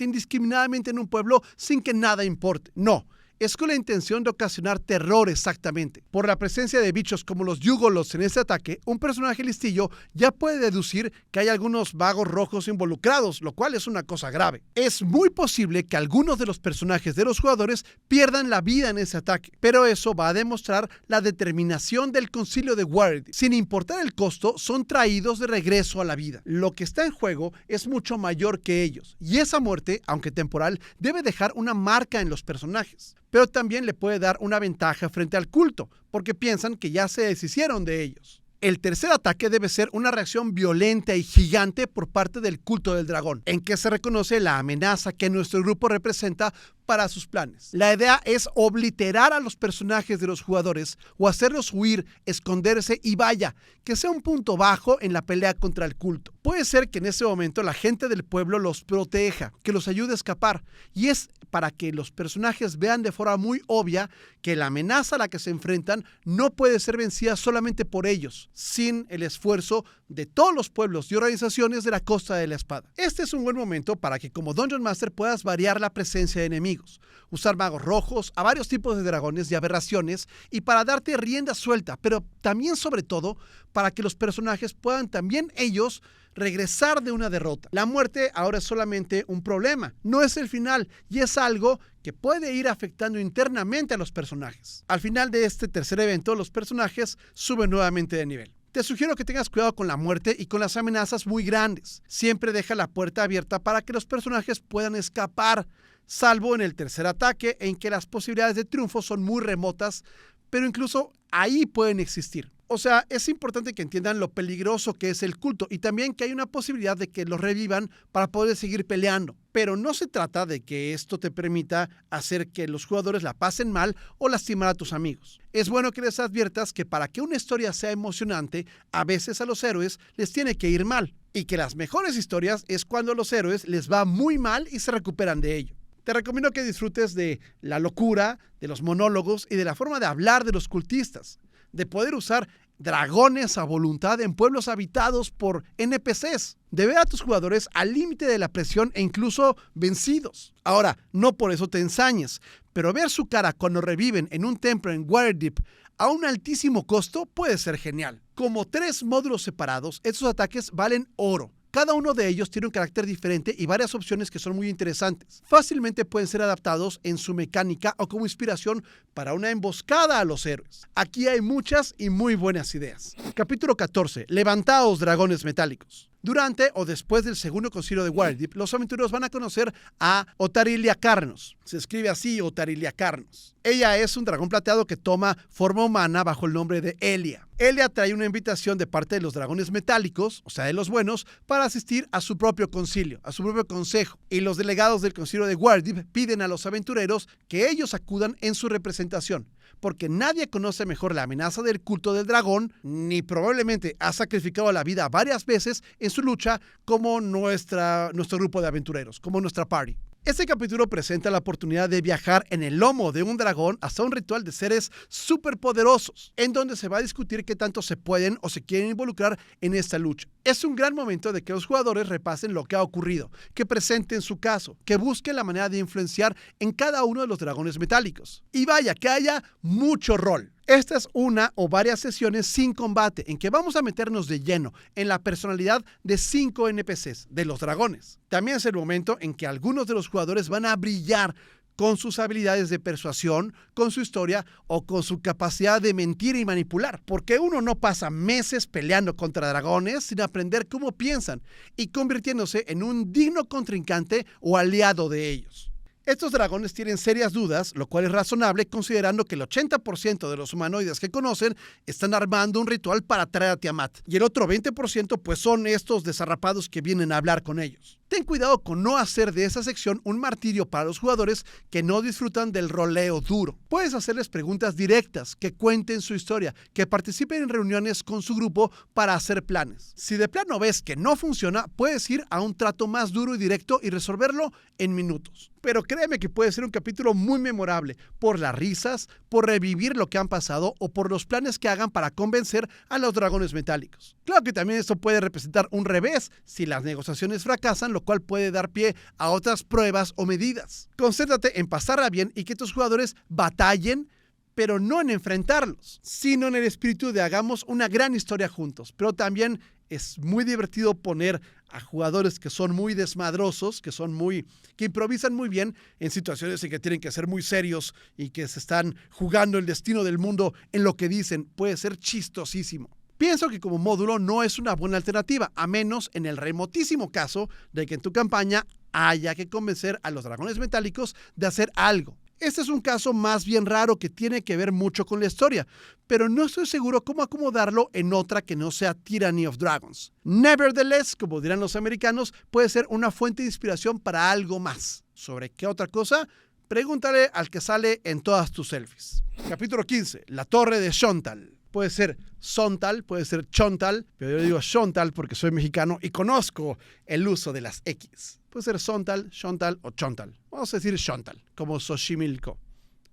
indiscriminadamente en un pueblo sin que nada importe. No. Es con la intención de ocasionar terror exactamente. Por la presencia de bichos como los Yugolos en este ataque, un personaje listillo ya puede deducir que hay algunos vagos rojos involucrados, lo cual es una cosa grave. Es muy posible que algunos de los personajes de los jugadores pierdan la vida en ese ataque, pero eso va a demostrar la determinación del concilio de Waterdeep. Sin importar el costo, son traídos de regreso a la vida. Lo que está en juego es mucho mayor que ellos, y esa muerte, aunque temporal, debe dejar una marca en los personajes. Pero también le puede dar una ventaja frente al culto, porque piensan que ya se deshicieron de ellos. El tercer ataque debe ser una reacción violenta y gigante por parte del culto del dragón, en que se reconoce la amenaza que nuestro grupo representa para sus planes. La idea es obliterar a los personajes de los jugadores o hacerlos huir, esconderse y vaya, que sea un punto bajo en la pelea contra el culto. Puede ser que en ese momento la gente del pueblo los proteja, que los ayude a escapar, y es para que los personajes vean de forma muy obvia que la amenaza a la que se enfrentan no puede ser vencida solamente por ellos, sin el esfuerzo de todos los pueblos y organizaciones de la Costa de la Espada. Este es un buen momento para que como Dungeon Master puedas variar la presencia de enemigos, usar magos rojos, a varios tipos de dragones y aberraciones, y para darte rienda suelta, pero también sobre todo para que los personajes puedan también ellos regresar de una derrota. La muerte ahora es solamente un problema, no es el final, y es algo que puede ir afectando internamente a los personajes. Al final de este tercer evento, los personajes suben nuevamente de nivel. Te sugiero que tengas cuidado con la muerte y con las amenazas muy grandes. Siempre deja la puerta abierta para que los personajes puedan escapar, salvo en el tercer ataque, en que las posibilidades de triunfo son muy remotas, pero incluso ahí pueden existir. O sea, es importante que entiendan lo peligroso que es el culto y también que hay una posibilidad de que los revivan para poder seguir peleando. Pero no se trata de que esto te permita hacer que los jugadores la pasen mal o lastimar a tus amigos. Es bueno que les adviertas que para que una historia sea emocionante, a veces a los héroes les tiene que ir mal. Y que las mejores historias es cuando a los héroes les va muy mal y se recuperan de ello. Te recomiendo que disfrutes de la locura, de los monólogos y de la forma de hablar de los cultistas, de poder usar dragones a voluntad en pueblos habitados por NPCs, de ver a tus jugadores al límite de la presión e incluso vencidos. Ahora, no por eso te ensañes, pero ver su cara cuando reviven en un templo en Waterdeep a un altísimo costo puede ser genial. Como 3 módulos separados, estos ataques valen oro. Cada uno de ellos tiene un carácter diferente y varias opciones que son muy interesantes. Fácilmente pueden ser adaptados en su mecánica o como inspiración para una emboscada a los héroes. Aquí hay muchas y muy buenas ideas. Capítulo 14. Levantaos, dragones metálicos. Durante o después del segundo concilio de Waterdeep, los aventureros van a conocer a Ottarilia Carnos. Se escribe así, Ottarilia Carnos. Ella es un dragón plateado que toma forma humana bajo el nombre de Elia. Elia trae una invitación de parte de los dragones metálicos, o sea, de los buenos, para asistir a su propio concilio, a su propio consejo. Y los delegados del concilio de Waterdeep piden a los aventureros que ellos acudan en su representación, porque nadie conoce mejor la amenaza del culto del dragón, ni probablemente ha sacrificado la vida varias veces en su lucha como nuestro grupo de aventureros, como nuestra party. Este capítulo presenta la oportunidad de viajar en el lomo de un dragón hasta un ritual de seres superpoderosos, en donde se va a discutir qué tanto se pueden o se quieren involucrar en esta lucha. Es un gran momento de que los jugadores repasen lo que ha ocurrido, que presenten su caso, que busquen la manera de influenciar en cada uno de los dragones metálicos. Y vaya, que haya mucho rol. Esta es una o varias sesiones sin combate en que vamos a meternos de lleno en la personalidad de 5 NPCs, de los dragones. También es el momento en que algunos de los jugadores van a brillar con sus habilidades de persuasión, con su historia o con su capacidad de mentir y manipular. Porque uno no pasa meses peleando contra dragones sin aprender cómo piensan y convirtiéndose en un digno contrincante o aliado de ellos. Estos dragones tienen serias dudas, lo cual es razonable considerando que el 80% de los humanoides que conocen están armando un ritual para atraer a Tiamat, y el otro 20% pues son estos desarrapados que vienen a hablar con ellos. Ten cuidado con no hacer de esa sección un martirio para los jugadores que no disfrutan del roleo duro. Puedes hacerles preguntas directas, que cuenten su historia, que participen en reuniones con su grupo para hacer planes. Si de plano ves que no funciona, puedes ir a un trato más duro y directo y resolverlo en minutos. Pero créeme que puede ser un capítulo muy memorable por las risas, por revivir lo que han pasado o por los planes que hagan para convencer a los dragones metálicos. Claro que también esto puede representar un revés si las negociaciones fracasan, lo cual puede dar pie a otras pruebas o medidas. Concéntrate en pasarla bien y que tus jugadores batallen, pero no en enfrentarlos, sino en el espíritu de hagamos una gran historia juntos. Pero también es muy divertido poner a jugadores que son muy desmadrosos, que improvisan muy bien en situaciones en que tienen que ser muy serios y que se están jugando el destino del mundo en lo que dicen. Puede ser chistosísimo. Pienso que como módulo no es una buena alternativa, a menos en el remotísimo caso de que en tu campaña haya que convencer a los dragones metálicos de hacer algo. Este es un caso más bien raro que tiene que ver mucho con la historia, pero no estoy seguro cómo acomodarlo en otra que no sea Tyranny of Dragons. Nevertheless, como dirán los americanos, puede ser una fuente de inspiración para algo más. ¿Sobre qué otra cosa? Pregúntale al que sale en todas tus selfies. Capítulo 15. La Torre de Shontal. Puede ser Sontal, puede ser Chontal, pero yo digo Shontal porque soy mexicano y conozco el uso de las X. Puede ser Sontal, Shontal o Chontal. Vamos a decir Shontal, como Xochimilco,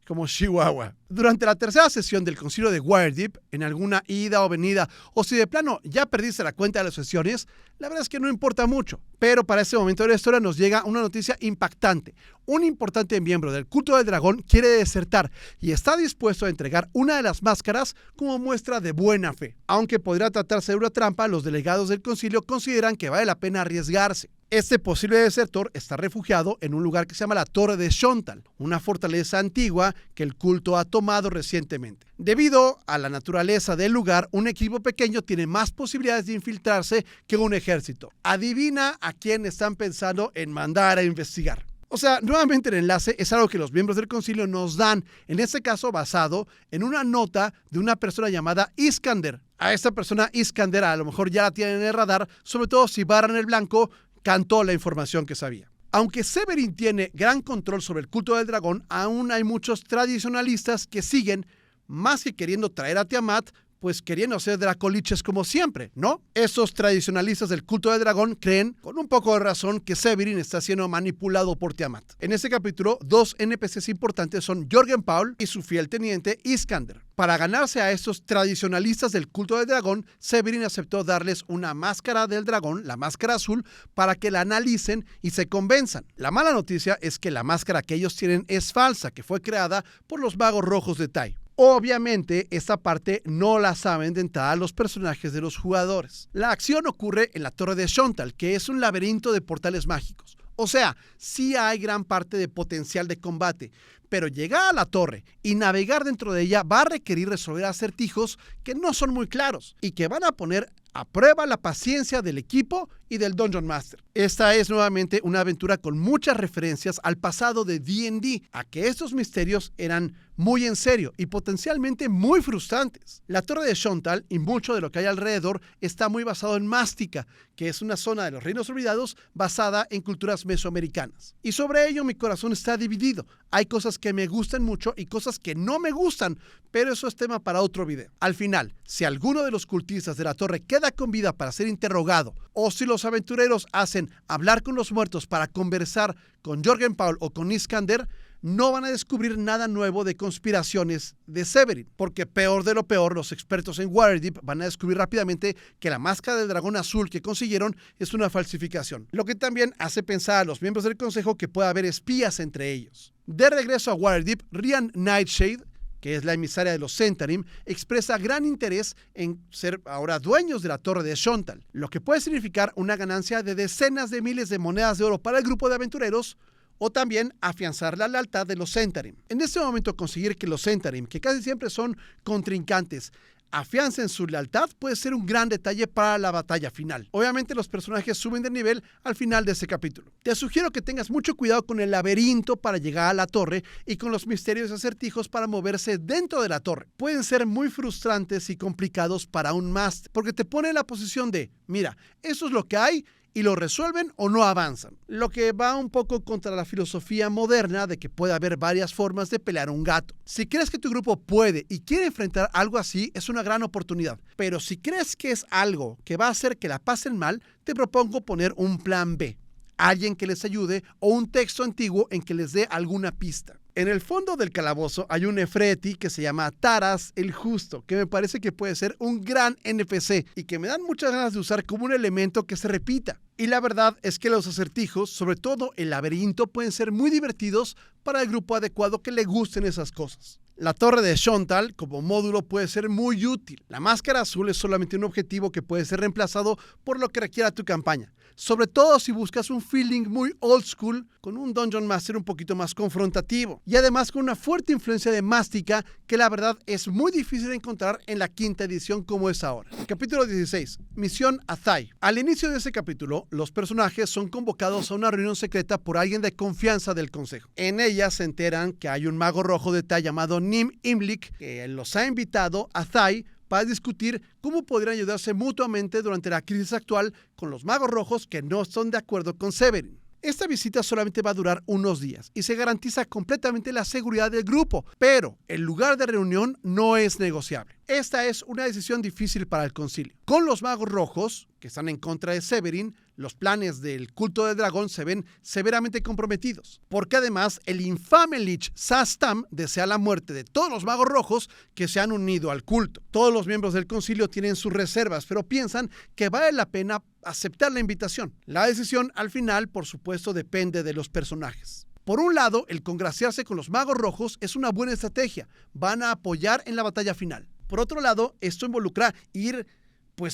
como Chihuahua. Durante la tercera sesión del concilio de Waterdeep, en alguna ida o venida, o si de plano ya perdiste la cuenta de las sesiones, la verdad es que no importa mucho. Pero para ese momento de la historia nos llega una noticia impactante. Un importante miembro del culto del dragón quiere desertar y está dispuesto a entregar una de las máscaras como muestra de buena fe. Aunque podría tratarse de una trampa, los delegados del concilio consideran que vale la pena arriesgarse. Este posible desertor está refugiado en un lugar que se llama la Torre de Shontal, una fortaleza antigua que el culto ha tomado recientemente. Debido a la naturaleza del lugar, un equipo pequeño tiene más posibilidades de infiltrarse que un ejército. Adivina a quién están pensando en mandar a investigar. O sea, nuevamente el enlace es algo que los miembros del concilio nos dan, en este caso basado en una nota de una persona llamada Iskander. A esta persona Iskander a lo mejor ya la tienen en el radar, sobre todo si Barran el Blanco cantó la información que sabía. Aunque Severin tiene gran control sobre el culto del dragón, aún hay muchos tradicionalistas que siguen, más que queriendo traer a Tiamat, pues queriendo ser dracoliches como siempre, ¿no? Esos tradicionalistas del culto del dragón creen, con un poco de razón, que Severin está siendo manipulado por Tiamat. En este capítulo, 2 NPCs importantes son Jorgen Paul y su fiel teniente Iskander. Para ganarse a estos tradicionalistas del culto del dragón, Severin aceptó darles una máscara del dragón, la máscara azul, para que la analicen y se convenzan. La mala noticia es que la máscara que ellos tienen es falsa, que fue creada por los magos rojos de Tai. Obviamente, esta parte no la saben de entrada los personajes de los jugadores. La acción ocurre en la Torre de Shontal, que es un laberinto de portales mágicos. O sea, sí hay gran parte de potencial de combate, pero llegar a la torre y navegar dentro de ella va a requerir resolver acertijos que no son muy claros y que van a poner Aprueba la paciencia del equipo y del Dungeon Master. Esta es nuevamente una aventura con muchas referencias al pasado de D&D, a que estos misterios eran muy en serio y potencialmente muy frustrantes. La Torre de Shontal y mucho de lo que hay alrededor está muy basado en Mástica, que es una zona de los Reinos Olvidados basada en culturas mesoamericanas. Y sobre ello mi corazón está dividido. Hay cosas que me gustan mucho y cosas que no me gustan, pero eso es tema para otro video. Al final, si alguno de los cultistas de la torre queda con vida para ser interrogado, o si los aventureros hacen hablar con los muertos para conversar con Jorgen Paul o con Iskander, no van a descubrir nada nuevo de conspiraciones de Severin, porque peor de lo peor, los expertos en Waterdeep van a descubrir rápidamente que la máscara del dragón azul que consiguieron es una falsificación, lo que también hace pensar a los miembros del consejo que puede haber espías entre ellos. De regreso a Waterdeep, Rhiann Nightshade, que es la emisaria de los Zhentarim, expresa gran interés en ser ahora dueños de la Torre de Shontal, lo que puede significar una ganancia de decenas de miles de monedas de oro para el grupo de aventureros, o también afianzar la lealtad de los Zhentarim. En este momento, conseguir que los Zhentarim, que casi siempre son contrincantes, afiancen su lealtad puede ser un gran detalle para la batalla final. Obviamente los personajes suben de nivel al final de este capítulo. Te sugiero que tengas mucho cuidado con el laberinto para llegar a la torre y con los misterios y acertijos para moverse dentro de la torre. Pueden ser muy frustrantes y complicados para un máster, porque te pone en la posición de, mira, eso es lo que hay, y lo resuelven o no avanzan, lo que va un poco contra la filosofía moderna de que puede haber varias formas de pelear un gato. Si crees que tu grupo puede y quiere enfrentar algo así, es una gran oportunidad, pero si crees que es algo que va a hacer que la pasen mal, te propongo poner un plan B, alguien que les ayude o un texto antiguo en que les dé alguna pista. En el fondo del calabozo hay un Efreti que se llama Taras el Justo, que me parece que puede ser un gran NPC y que me dan muchas ganas de usar como un elemento que se repita. Y la verdad es que los acertijos, sobre todo el laberinto, pueden ser muy divertidos para el grupo adecuado que le gusten esas cosas. La Torre de Shontal como módulo puede ser muy útil. La máscara azul es solamente un objetivo que puede ser reemplazado por lo que requiera tu campaña. Sobre todo si buscas un feeling muy old school con un Dungeon Master un poquito más confrontativo. Y además con una fuerte influencia de Mástica que la verdad es muy difícil de encontrar en la quinta edición como es ahora. Capítulo 16. Misión Athai. Al inicio de ese capítulo, los personajes son convocados a una reunión secreta por alguien de confianza del consejo. En ella se enteran que hay un mago rojo de Tai llamado Nim Imlik que los ha invitado a Athai para discutir cómo podrían ayudarse mutuamente durante la crisis actual con los magos rojos que no están de acuerdo con Severin. Esta visita solamente va a durar unos días y se garantiza completamente la seguridad del grupo, pero el lugar de reunión no es negociable. Esta es una decisión difícil para el concilio. Con los magos rojos, que están en contra de Severin, los planes del culto del dragón se ven severamente comprometidos, porque además el infame Lich Sastam desea la muerte de todos los magos rojos que se han unido al culto. Todos los miembros del concilio tienen sus reservas, pero piensan que vale la pena aceptar la invitación. La decisión al final, por supuesto, depende de los personajes. Por un lado, el congraciarse con los magos rojos es una buena estrategia. Van a apoyar en la batalla final. Por otro lado, esto involucra ir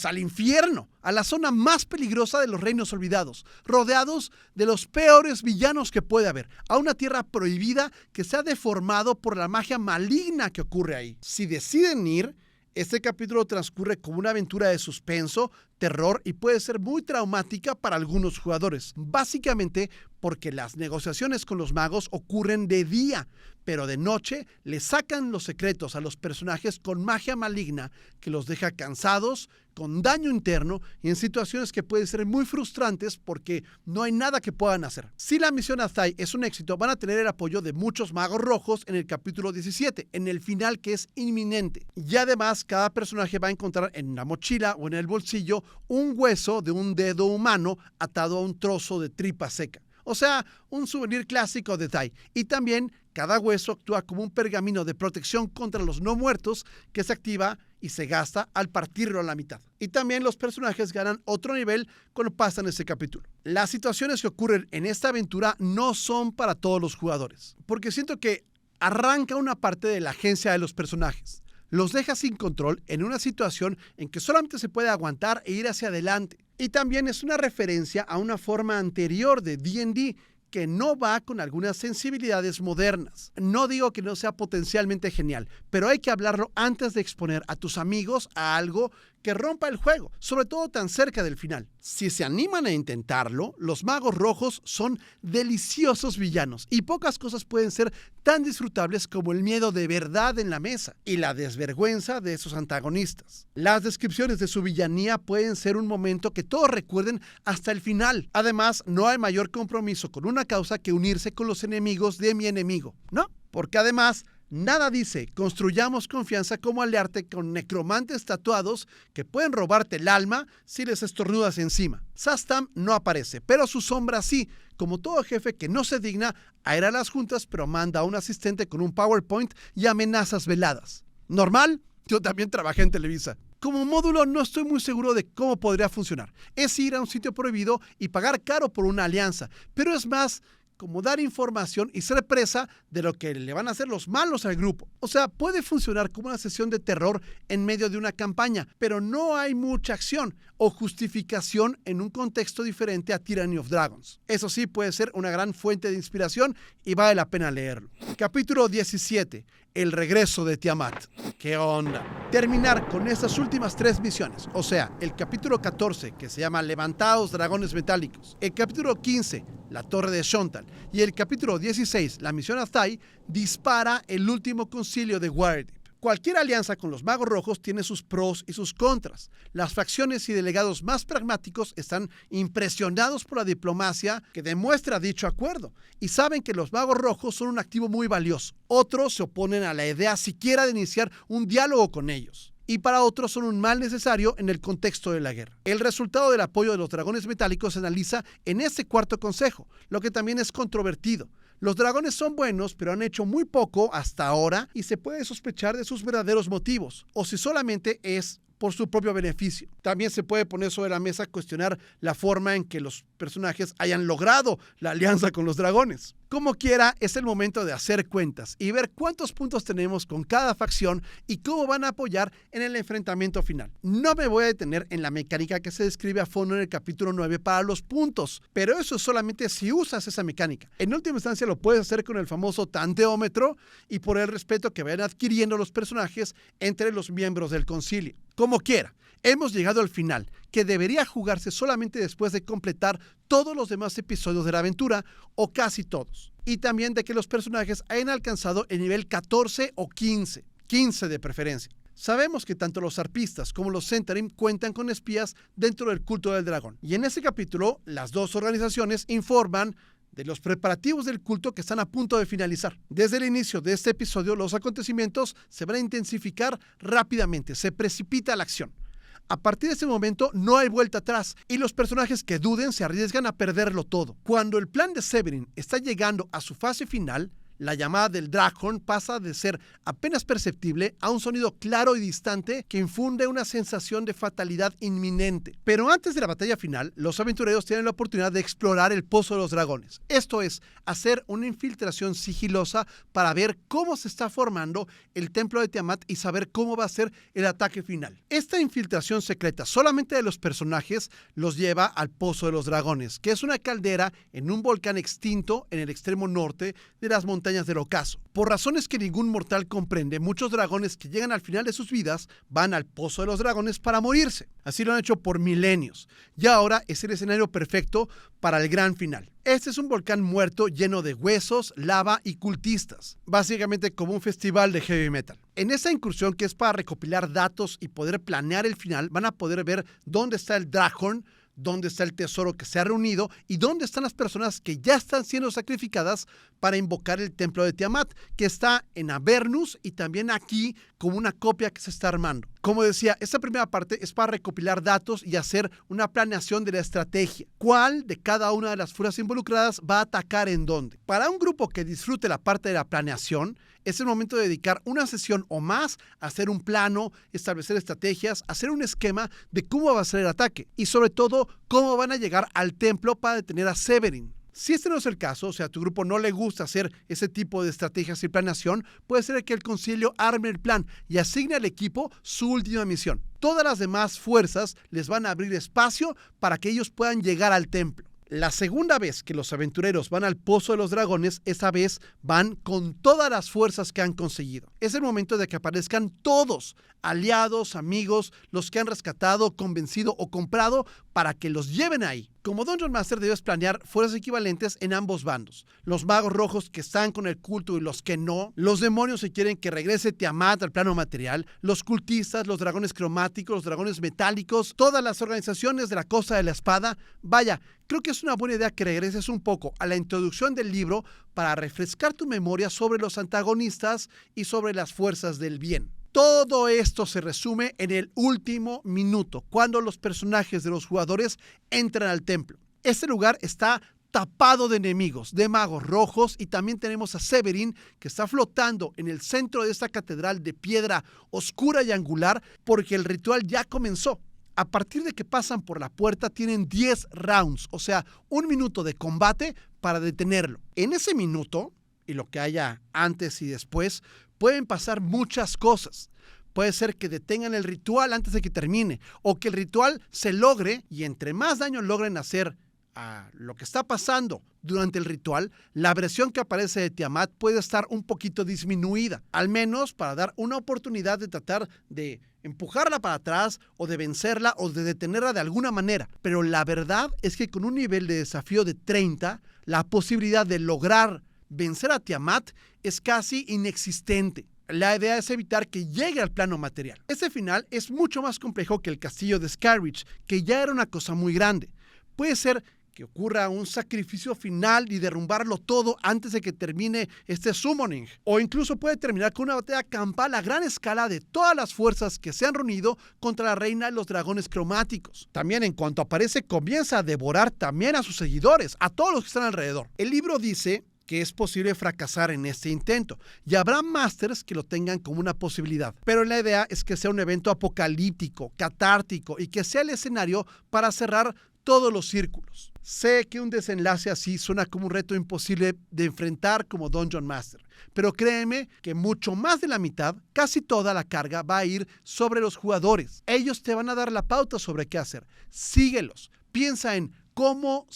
al infierno, a la zona más peligrosa de los Reinos Olvidados, rodeados de los peores villanos que puede haber, a una tierra prohibida que se ha deformado por la magia maligna que ocurre ahí. Si deciden ir, este capítulo transcurre como una aventura de suspenso, terror y puede ser muy traumática para algunos jugadores, básicamente porque las negociaciones con los magos ocurren de día, pero de noche le sacan los secretos a los personajes con magia maligna que los deja cansados, con daño interno y en situaciones que pueden ser muy frustrantes porque no hay nada que puedan hacer. Si la misión Athai es un éxito, van a tener el apoyo de muchos magos rojos en el capítulo 17, en el final que es inminente. Y además, cada personaje va a encontrar en la mochila o en el bolsillo un hueso de un dedo humano atado a un trozo de tripa seca. O sea, un souvenir clásico de Tai. Y también cada hueso actúa como un pergamino de protección contra los no muertos que se activa y se gasta al partirlo a la mitad. Y también los personajes ganan otro nivel cuando pasan ese capítulo. Las situaciones que ocurren en esta aventura no son para todos los jugadores, porque siento que arranca una parte de la agencia de los personajes. Los deja sin control en una situación en que solamente se puede aguantar e ir hacia adelante. Y también es una referencia a una forma anterior de D&D que no va con algunas sensibilidades modernas. No digo que no sea potencialmente genial, pero hay que hablarlo antes de exponer a tus amigos a algo que rompa el juego, sobre todo tan cerca del final. Si se animan a intentarlo, los magos rojos son deliciosos villanos y pocas cosas pueden ser tan disfrutables como el miedo de verdad en la mesa y la desvergüenza de sus antagonistas. Las descripciones de su villanía pueden ser un momento que todos recuerden hasta el final. Además, no hay mayor compromiso con una causa que unirse con los enemigos de mi enemigo, ¿no? Porque además, nada dice construyamos confianza como aliarte con necromantes tatuados que pueden robarte el alma si les estornudas encima. Zastam no aparece, pero su sombra sí, como todo jefe que no se digna a ir a las juntas pero manda a un asistente con un PowerPoint y amenazas veladas. ¿Normal? Yo también trabajé en Televisa. Como módulo no estoy muy seguro de cómo podría funcionar. Es ir a un sitio prohibido y pagar caro por una alianza, pero es más como dar información y ser presa de lo que le van a hacer los malos al grupo. O sea, puede funcionar como una sesión de terror en medio de una campaña, pero no hay mucha acción o justificación en un contexto diferente a Tyranny of Dragons. Eso sí, puede ser una gran fuente de inspiración y vale la pena leerlo. Capítulo 17. El regreso de Tiamat. ¿Qué onda? Terminar con estas últimas 3 misiones, o sea, el capítulo 14, que se llama Levantaos dragones metálicos, el capítulo 15, la torre de Shontal, y el capítulo 16, la misión Azai, dispara el último concilio de Waterdeep. Cualquier alianza con los magos rojos tiene sus pros y sus contras. Las facciones y delegados más pragmáticos están impresionados por la diplomacia que demuestra dicho acuerdo y saben que los magos rojos son un activo muy valioso. Otros se oponen a la idea siquiera de iniciar un diálogo con ellos. Y para otros son un mal necesario en el contexto de la guerra. El resultado del apoyo de los dragones metálicos se analiza en este cuarto consejo, lo que también es controvertido. Los dragones son buenos, pero han hecho muy poco hasta ahora y se puede sospechar de sus verdaderos motivos, o si solamente es por su propio beneficio. También se puede poner sobre la mesa cuestionar la forma en que los personajes hayan logrado la alianza con los dragones. Como quiera, es el momento de hacer cuentas y ver cuántos puntos tenemos con cada facción y cómo van a apoyar en el enfrentamiento final. No me voy a detener en la mecánica que se describe a fondo en el capítulo 9 para los puntos, pero eso es solamente si usas esa mecánica. En última instancia lo puedes hacer con el famoso tanteómetro y por el respeto que vayan adquiriendo los personajes entre los miembros del concilio. Como quiera, hemos llegado al final, que debería jugarse solamente después de completar todos los demás episodios de la aventura, o casi todos. Y también de que los personajes hayan alcanzado el nivel 14 o 15 de preferencia. Sabemos que tanto los arpistas como los Zhentarim cuentan con espías dentro del culto del dragón. Y en ese capítulo, las dos organizaciones informan de los preparativos del culto que están a punto de finalizar. Desde el inicio de este episodio, los acontecimientos se van a intensificar rápidamente, se precipita la acción. A partir de ese momento no hay vuelta atrás y los personajes que duden se arriesgan a perderlo todo. Cuando el plan de Severin está llegando a su fase final, la llamada del Draghorn pasa de ser apenas perceptible a un sonido claro y distante que infunde una sensación de fatalidad inminente. Pero antes de la batalla final, los aventureros tienen la oportunidad de explorar el Pozo de los Dragones. Esto es, hacer una infiltración sigilosa para ver cómo se está formando el templo de Tiamat y saber cómo va a ser el ataque final. Esta infiltración secreta solamente de los personajes los lleva al Pozo de los Dragones, que es una caldera en un volcán extinto en el extremo norte de las montañas del ocaso. Por razones que ningún mortal comprende, muchos dragones que llegan al final de sus vidas van al Pozo de los Dragones para morirse. Así lo han hecho por milenios. Y ahora es el escenario perfecto para el gran final. Este es un volcán muerto lleno de huesos, lava y cultistas. Básicamente como un festival de heavy metal. En esta incursión, que es para recopilar datos y poder planear el final, van a poder ver dónde está el Draghorn, dónde está el tesoro que se ha reunido y dónde están las personas que ya están siendo sacrificadas para invocar el templo de Tiamat, que está en Avernus y también aquí como una copia que se está armando. Como decía, esta primera parte es para recopilar datos y hacer una planeación de la estrategia. ¿Cuál de cada una de las fuerzas involucradas va a atacar en dónde? Para un grupo que disfrute la parte de la planeación, es el momento de dedicar una sesión o más a hacer un plano, establecer estrategias, hacer un esquema de cómo va a ser el ataque y sobre todo cómo van a llegar al templo para detener a Severin. Si este no es el caso, o sea, a tu grupo no le gusta hacer ese tipo de estrategias y planeación, puede ser que el concilio arme el plan y asigne al equipo su última misión. Todas las demás fuerzas les van a abrir espacio para que ellos puedan llegar al templo. La segunda vez que los aventureros van al Pozo de los Dragones, esa vez van con todas las fuerzas que han conseguido. Es el momento de que aparezcan todos, aliados, amigos, los que han rescatado, convencido o comprado para que los lleven ahí. Como Dungeon Master debes planear fuerzas equivalentes en ambos bandos. Los magos rojos que están con el culto y los que no. Los demonios que quieren que regrese Tiamat al plano material. Los cultistas, los dragones cromáticos, los dragones metálicos. Todas las organizaciones de la Costa de la Espada. Vaya, creo que es una buena idea que regreses un poco a la introducción del libro para refrescar tu memoria sobre los antagonistas y sobre las fuerzas del bien. Todo esto se resume en el último minuto, cuando los personajes de los jugadores entran al templo. Este lugar está tapado de enemigos, de magos rojos, y también tenemos a Severin, que está flotando en el centro de esta catedral de piedra oscura y angular, porque el ritual ya comenzó. A partir de que pasan por la puerta tienen 10 rounds, o sea, 1 minuto de combate para detenerlo. En ese minuto, y lo que haya antes y después, pueden pasar muchas cosas. Puede ser que detengan el ritual antes de que termine, o que el ritual se logre, y entre más daño logren hacer a lo que está pasando durante el ritual, la versión que aparece de Tiamat puede estar un poquito disminuida, al menos para dar una oportunidad de tratar de empujarla para atrás o de vencerla o de detenerla de alguna manera. Pero la verdad es que con un nivel de desafío de 30, la posibilidad de lograr vencer a Tiamat es casi inexistente. La idea es evitar que llegue al plano material. Este final es mucho más complejo que el castillo de Skyreach, que ya era una cosa muy grande. Puede ser que ocurra un sacrificio final y derrumbarlo todo antes de que termine este summoning. O incluso puede terminar con una batalla campal a gran escala de todas las fuerzas que se han reunido contra la reina de los dragones cromáticos. También en cuanto aparece, comienza a devorar también a sus seguidores, a todos los que están alrededor. El libro dice que es posible fracasar en este intento, y habrá masters que lo tengan como una posibilidad. Pero la idea es que sea un evento apocalíptico, catártico, y que sea el escenario para cerrar todos los círculos. Sé que un desenlace así suena como un reto imposible de enfrentar como Dungeon Master, pero créeme que mucho más de la mitad, casi toda la carga va a ir sobre los jugadores. Ellos te van a dar la pauta sobre qué hacer. Síguelos. Piensa en cómo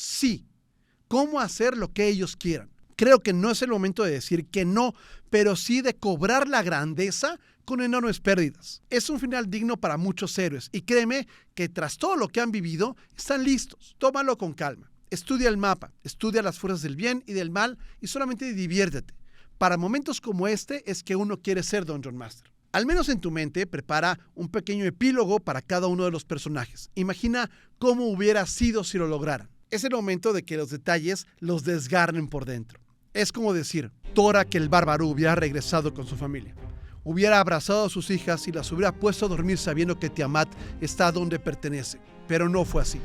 hacer lo que ellos quieran. Creo que no es el momento de decir que no, pero sí de cobrar la grandeza con enormes pérdidas. Es un final digno para muchos héroes, y créeme que tras todo lo que han vivido, están listos. Tómalo con calma. Estudia el mapa, estudia las fuerzas del bien y del mal, y solamente diviértete. Para momentos como este es que uno quiere ser Dungeon Master. Al menos en tu mente, prepara un pequeño epílogo para cada uno de los personajes. Imagina cómo hubiera sido si lo lograran. Es el momento de que los detalles los desgarren por dentro. Es como decir, Thorak el bárbaro hubiera regresado con su familia. Hubiera abrazado a sus hijas y las hubiera puesto a dormir sabiendo que Tiamat está donde pertenece. Pero no fue así.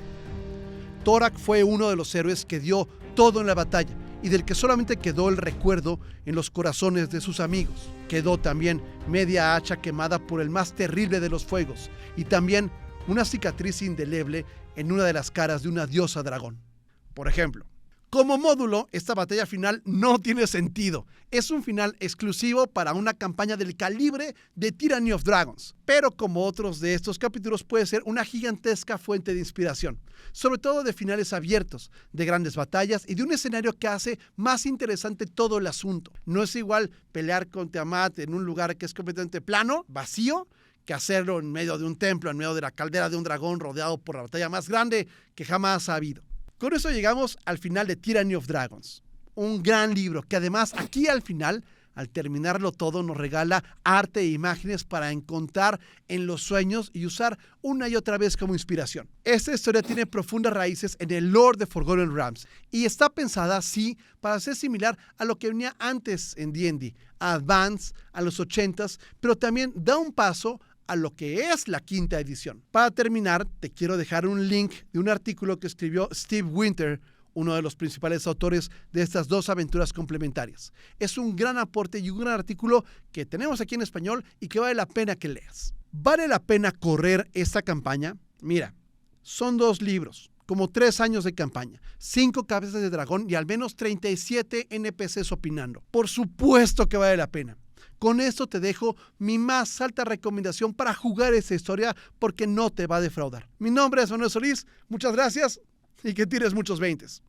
Thorak fue uno de los héroes que dio todo en la batalla y del que solamente quedó el recuerdo en los corazones de sus amigos. Quedó también media hacha quemada por el más terrible de los fuegos y también una cicatriz indeleble en una de las caras de una diosa dragón. Por ejemplo, como módulo, esta batalla final no tiene sentido. Es un final exclusivo para una campaña del calibre de Tyranny of Dragons. Pero como otros de estos capítulos, puede ser una gigantesca fuente de inspiración. Sobre todo de finales abiertos, de grandes batallas y de un escenario que hace más interesante todo el asunto. No es igual pelear con Tiamat en un lugar que es completamente plano, vacío, que hacerlo en medio de un templo, en medio de la caldera de un dragón rodeado por la batalla más grande que jamás ha habido. Con eso llegamos al final de Tyranny of Dragons, un gran libro que además aquí al final, al terminarlo todo, nos regala arte e imágenes para encontrar en los sueños y usar una y otra vez como inspiración. Esta historia tiene profundas raíces en el lore de Forgotten Realms y está pensada así para ser similar a lo que venía antes en D&D, a Advance, a los 80s, pero también da un paso a lo que es la quinta edición. Para terminar, te quiero dejar un link de un artículo que escribió Steve Winter, uno de los principales autores de estas dos aventuras complementarias. Es un gran aporte y un gran artículo que tenemos aquí en español y que vale la pena que leas. ¿Vale la pena correr esta campaña? Mira, son 2 libros, como 3 años de campaña, 5 cabezas de dragón y al menos 37 NPCs opinando. Por supuesto que vale la pena. Con esto te dejo mi más alta recomendación para jugar esta historia porque no te va a defraudar. Mi nombre es Manuel Solís, muchas gracias y que tires muchos 20s.